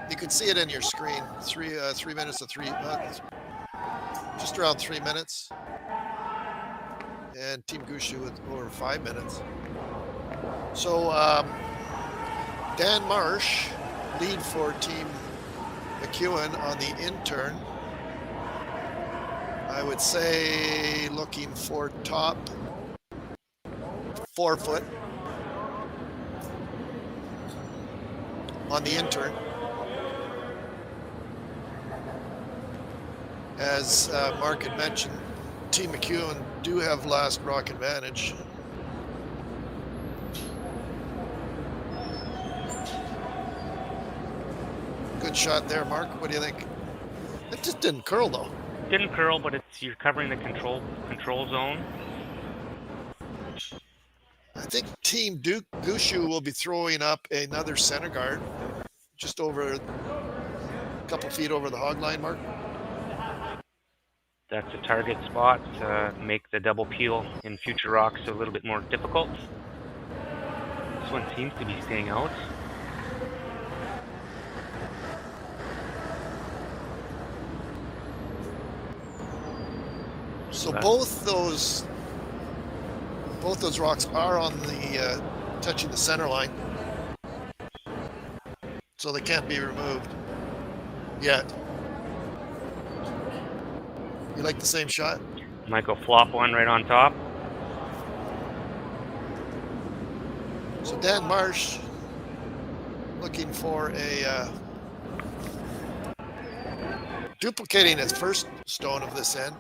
You can see it in your screen. 3 minutes to 3, just around 3 minutes. And Team Gushue with over 5 minutes. So Dan Marsh, lead for Team McEwen on the in-turn. I would say looking for top 4 foot on the in-turn. As Marc had mentioned, Team McEwen do have last rock advantage. Good shot there, Marc. What do you think? It just didn't curl though. Didn't curl, but you're covering the control zone. I think Team Gushue will be throwing up another center guard, just over a couple feet over the hog line, Marc. That's a target spot to make the double peel in future rocks a little bit more difficult. This one seems to be staying out. So both those Both those rocks are on the touching the center line, so they can't be removed yet. You like the same shot? Might go flop one right on top. So Dan Marsh looking for a duplicating his first stone of this end.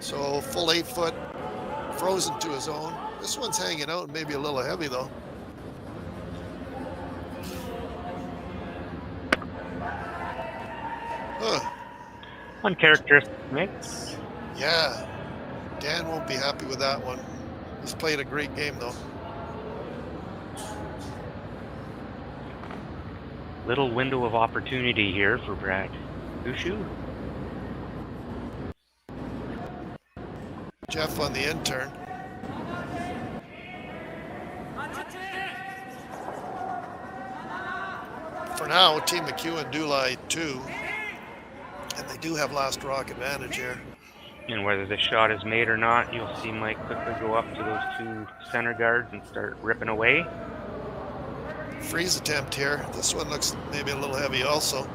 So full 8 foot, frozen to his own. This one's hanging out, maybe a little heavy though. Huh. Uncharacteristic mix. Yeah, Dan won't be happy with that one. He's played a great game though. Little window of opportunity here for Brad Gushue. Jeff on the end turn. For now, Team McEwen do lie 2, and they do have last rock advantage here. And whether the shot is made or not, you'll see Mike quickly go up to those 2 center guards and start ripping away. Freeze attempt here. This one looks maybe a little heavy also.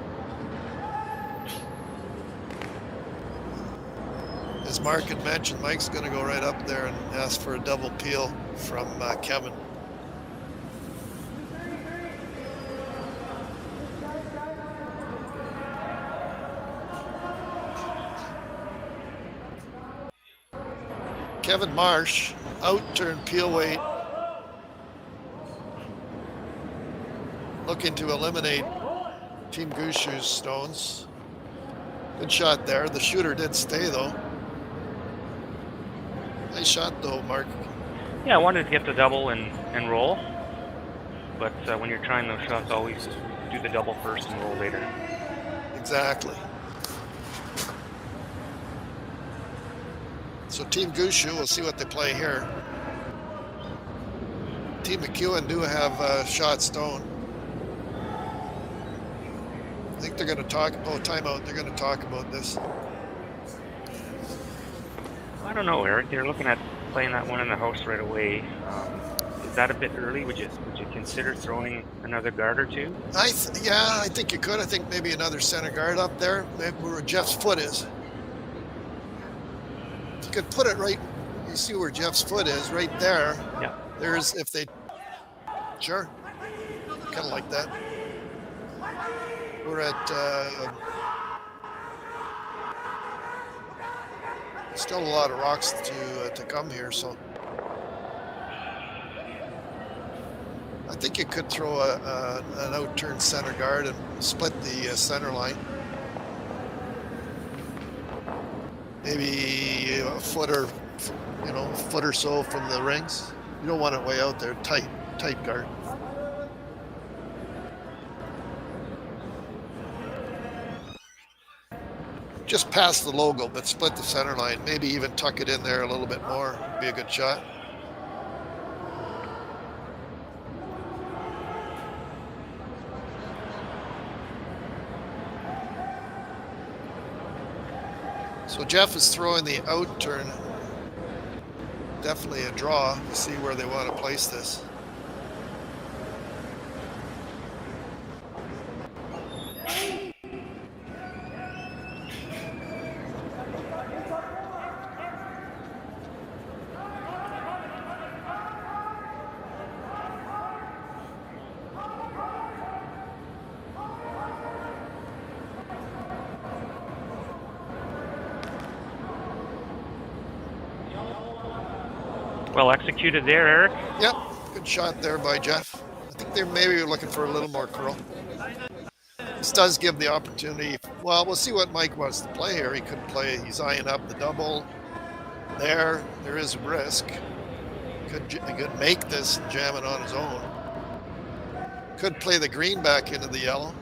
As Marc had mentioned, Mike's going to go right up there and ask for a double peel from Kevin. Kevin Marsh, out turn peel weight, looking to eliminate Team Gushue's stones. Good shot there. The shooter did stay though. Nice shot though, Marc. Yeah, I wanted to get the double and roll. But when you're trying those shots, always do the double first and roll later. Exactly. So Team Gushue, we'll see what they play here. Team McEwen do have shot stone. I think they're going to talk, timeout, they're going to talk about this. I don't know, Eric. They're looking at playing that one in the house right away. Is that a bit early? Would you consider throwing another guard or two? Yeah, I think you could. I think maybe another center guard up there, maybe where Jeff's foot is. You could put it right. You see where Jeff's foot is, right there. Yeah. There's if they. Sure. Kind of like that. We're at. Still a lot of rocks to come here, so I think you could throw an out-turned center guard and split the center line. Maybe a foot or foot or so from the rings. You don't want it way out there, tight guard. Just past the logo, but split the center line. Maybe even tuck it in there a little bit more. Be a good shot. So Jeff is throwing the out turn. Definitely a draw. We'll see where they want to place this. Well executed there, Eric. Yep, good shot there by Jeff. I think they maybe were looking for a little more curl. This does give the opportunity. Well, we'll see what Mike wants to play here. He could play, he's eyeing up the double. There is a risk. He could make this and jam it on his own. Could play the green back into the yellow.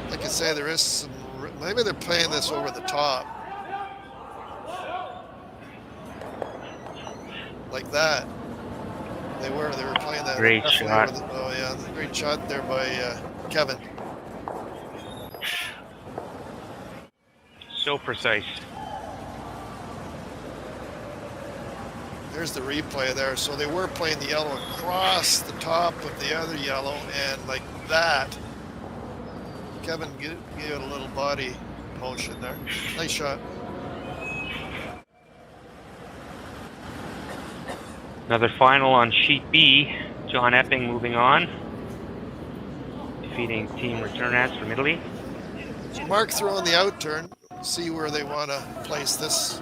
Like I say, there is some, maybe they're playing this over the top. Like that. They were playing that. Great shot. Oh yeah, great shot there by Kevin. So precise. There's the replay there. So they were playing the yellow across the top of the other yellow, and like that, Kevin gave it a little body motion there. Nice shot. Another final on sheet B. John Epping moving on, defeating Team Returnas from Italy. So Marc throwing the out turn. See where they want to place this.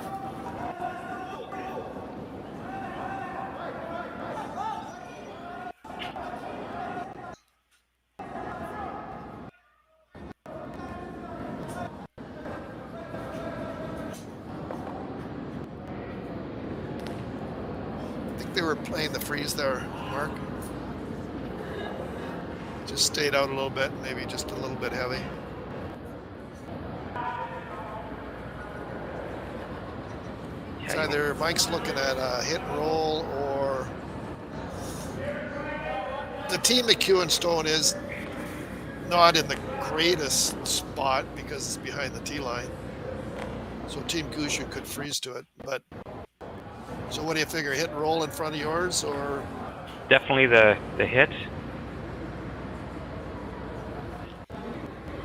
I think they were playing the freeze there, Marc. Just stayed out a little bit, maybe just a little bit heavy. It's either Mike's looking at a hit and roll, or the Team McEwen stone is not in the greatest spot because it's behind the tee line. So Team Gushue could freeze to it. But so what do you figure? Hit and roll in front of yours, or? Definitely the hit.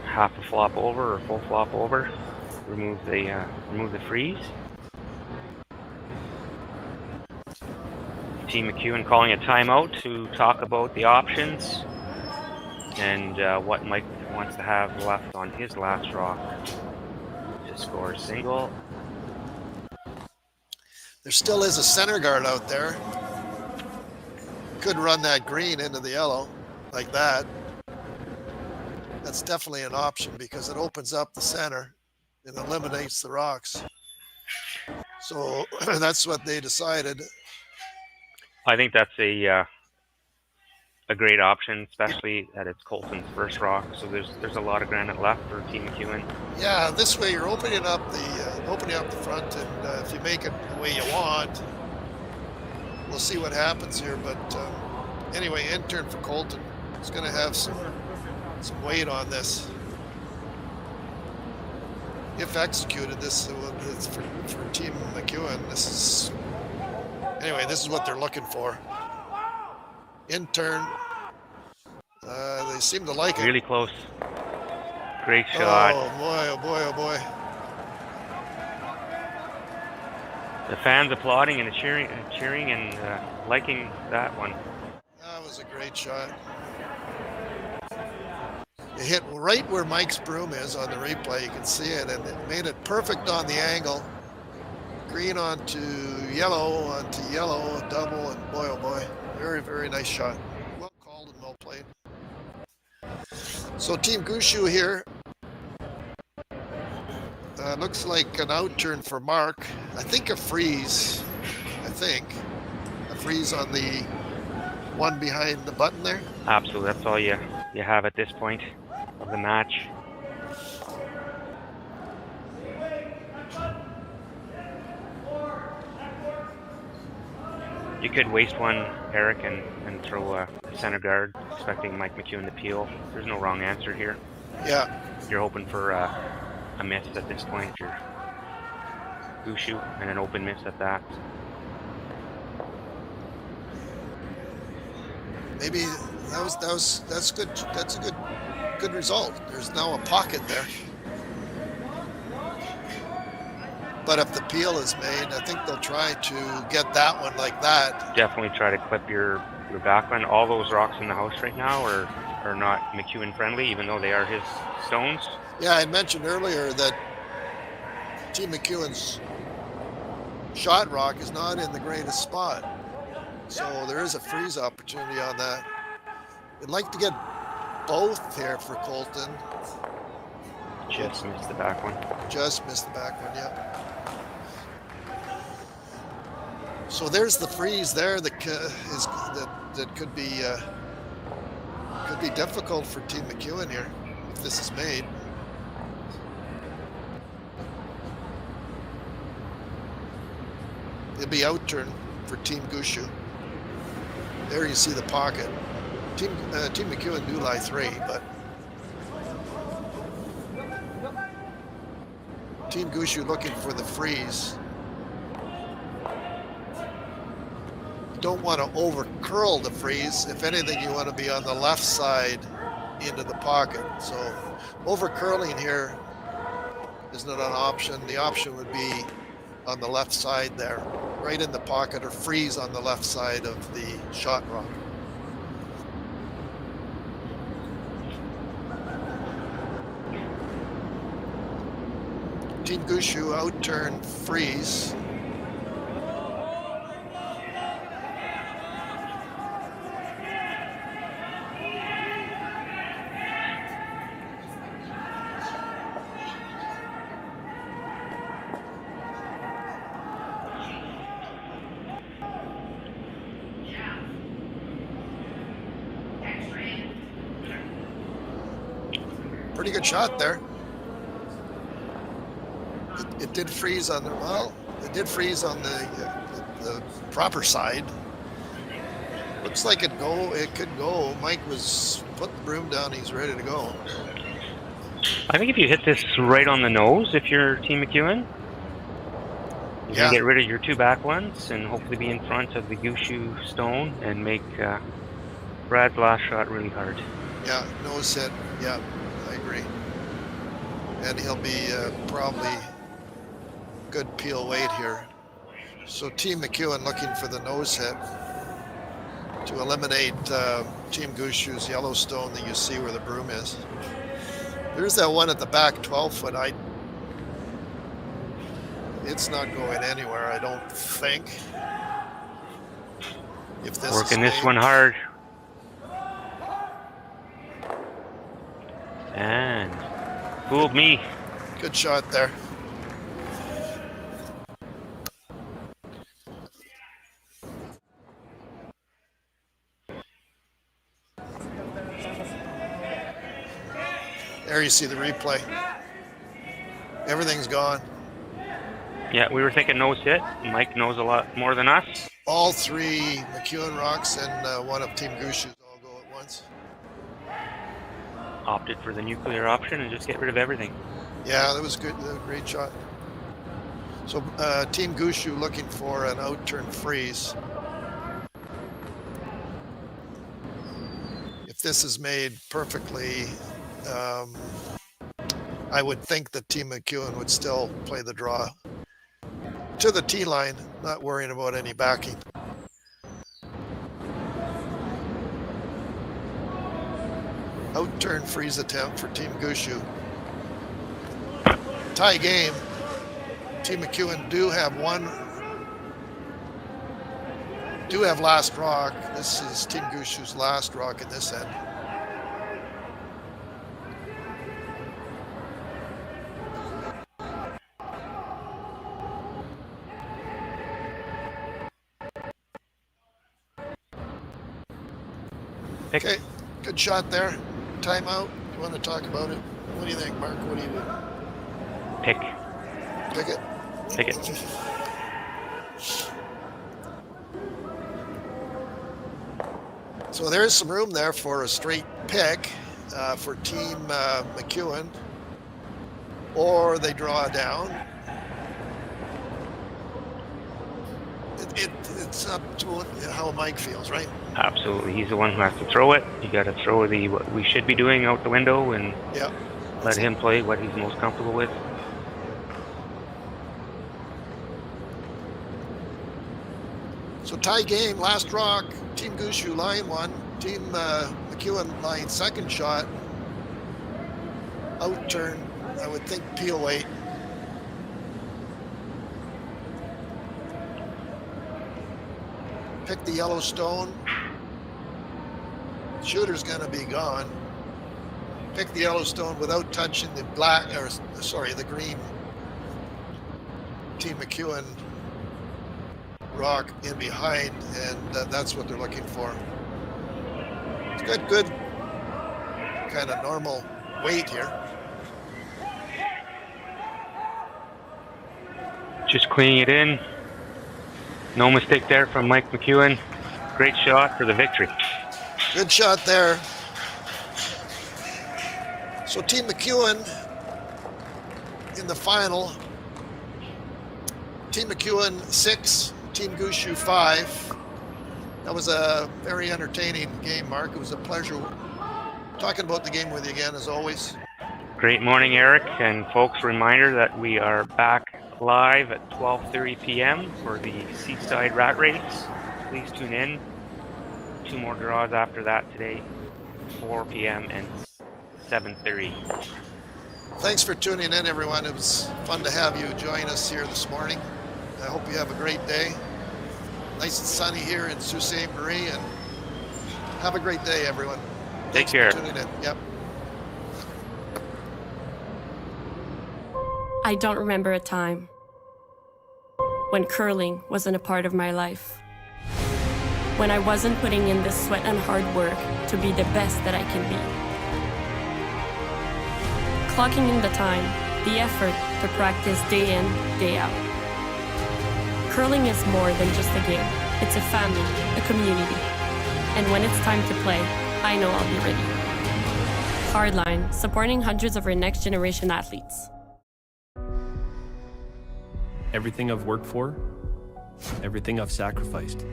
Half a flop over or full flop over. Remove the freeze. Team McEwen calling a timeout to talk about the options and what Mike wants to have left on his last rock to score a single. There still is a center guard out there. Could run that green into the yellow like that. That's definitely an option because it opens up the center and eliminates the rocks. So that's what they decided. I think that's a great option, especially that it's Colton's first rock. So there's a lot of granite left for Team McEwen. Yeah, this way you're opening up the front, and if you make it the way you want, we'll see what happens here. But anyway, intern for Colton is going to have some weight on this. If executed, this it's for Team McEwen. This is what they're looking for. Intern. They seem to like it. Really close. Great shot. Oh boy, oh boy, oh boy. The fans applauding and cheering and liking that one. That was a great shot. It hit right where Mike's broom is on the replay. You can see it, and it made it perfect on the angle. Green onto yellow, double, and boy, oh boy. Very, very nice shot. Well called and well played. So Team Gushue here. Looks like an out turn for Marc. I think a freeze. A freeze on the one behind the button there. Absolutely. That's all you have at this point of the match. You could waste one, Eric, and throw a center guard, expecting Mike McEwen to peel. There's no wrong answer here. Yeah. You're hoping for a miss at this point. You're Gushue and an open miss at that. Maybe that's good. That's a good result. There's now a pocket there. But if the peel is made, I think they'll try to get that one like that. Definitely try to clip your backline. All those rocks in the house right now are not McEwen friendly, even though they are his stones. Yeah, I mentioned earlier that Team McEwen's shot rock is not in the greatest spot. So there is a freeze opportunity on that. I'd like to get both here for Colton. Just missed the back one. Just missed the back one, yeah. So there's the freeze there that could be difficult for Team McEwen here if this is made. It'll be out turn for Team Gushue. There you see the pocket. Team McEwen do lie 3, but Team Gushue looking for the freeze. Don't want to over curl the freeze. If anything, you want to be on the left side into the pocket. So over curling here is not an option. The option would be on the left side there, right in the pocket, or freeze on the left side of the shot rock. Team Gushue out-turn freeze. Pretty good shot there. It did freeze on the, well, it did freeze on the proper side. Looks like it could go. Mike was put the broom down, he's ready to go. I think if you hit this right on the nose, if you're Team McEwen, you can get rid of your 2 back ones and hopefully be in front of the Gushue stone and make Brad's last shot really hard. Yeah, nose hit. Yeah, I agree. And he'll be probably good peel weight here. So Team McEwen looking for the nose hit to eliminate Team Gushue's Yellowstone that you see where the broom is. There's that one at the back, 12 foot. It's not going anywhere, I don't think. If this working this one hard. And fooled me. Good shot there. There you see the replay. Everything's gone. Yeah, we were thinking nose hit. Mike knows a lot more than us. All 3 McEwen rocks and one of Team Gushue's all go at once. Opted for the nuclear option and just get rid of everything. Yeah, that was good. That was a great shot. So Team Gushue looking for an out-turn freeze. If this is made perfectly, I would think that Team McEwen would still play the draw to the tee line, not worrying about any backing. Out-turn freeze attempt for Team Gushue. Tie game. Team McEwen do have last rock. This is Team Gushue's last rock in this end. Okay, good shot there. Timeout. You want to talk about it? What do you think, Marc? What do you do? Pick. Pick it? Pick it. So there is some room there for a straight pick for Team McEwen, or they draw down. It's up to how Mike feels, right? Absolutely. He's the one who has to throw it. You got to throw what we should be doing out the window and let him play what he's most comfortable with. So tie game, last rock. Team Gushue line 1. Team McEwen line 2nd shot. Out turn, I would think peel weight. Pick the Yellowstone. Shooter's gonna be gone. Pick the Yellowstone without touching the the green Team McEwen rock in behind, and that's what they're looking for. It's got good kind of normal weight here. Just cleaning it in. No mistake there from Mike McEwen. Great shot for the victory. Good shot there. So Team McEwen in the final. Team McEwen 6, Team Gushue 5. That was a very entertaining game, Marc. It was a pleasure talking about the game with you again, as always. Great morning, Eric. And folks, reminder that we are back live at 12:30 p.m. for the Seaside Rat Race. Please tune in. 2 more draws after that today, 4 p.m. and 7:30. Thanks for tuning in, everyone. It was fun to have you join us here this morning. I hope you have a great day. Nice and sunny here in Ste.Marie, and have a great day, everyone. Take Thanks care. for tuning in. Yep. I don't remember a time when curling wasn't a part of my life. When I wasn't putting in the sweat and hard work to be the best that I can be. Clocking in the time, the effort to practice day in, day out. Curling is more than just a game. It's a family, a community. And when it's time to play, I know I'll be ready. Hardline, supporting hundreds of our next generation athletes. Everything I've worked for, everything I've sacrificed,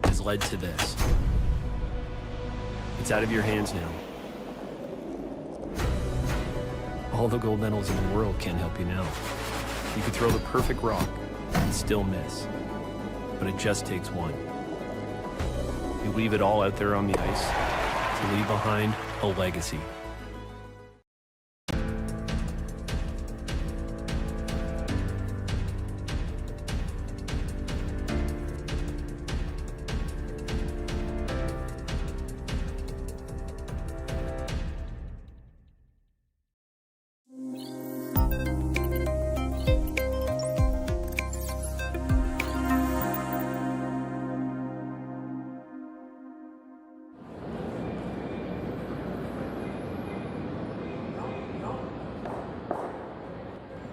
has led to this. It's out of your hands now. All the gold medals in the world can't help you now. You could throw the perfect rock and still miss, but it just takes one. You leave it all out there on the ice to leave behind a legacy.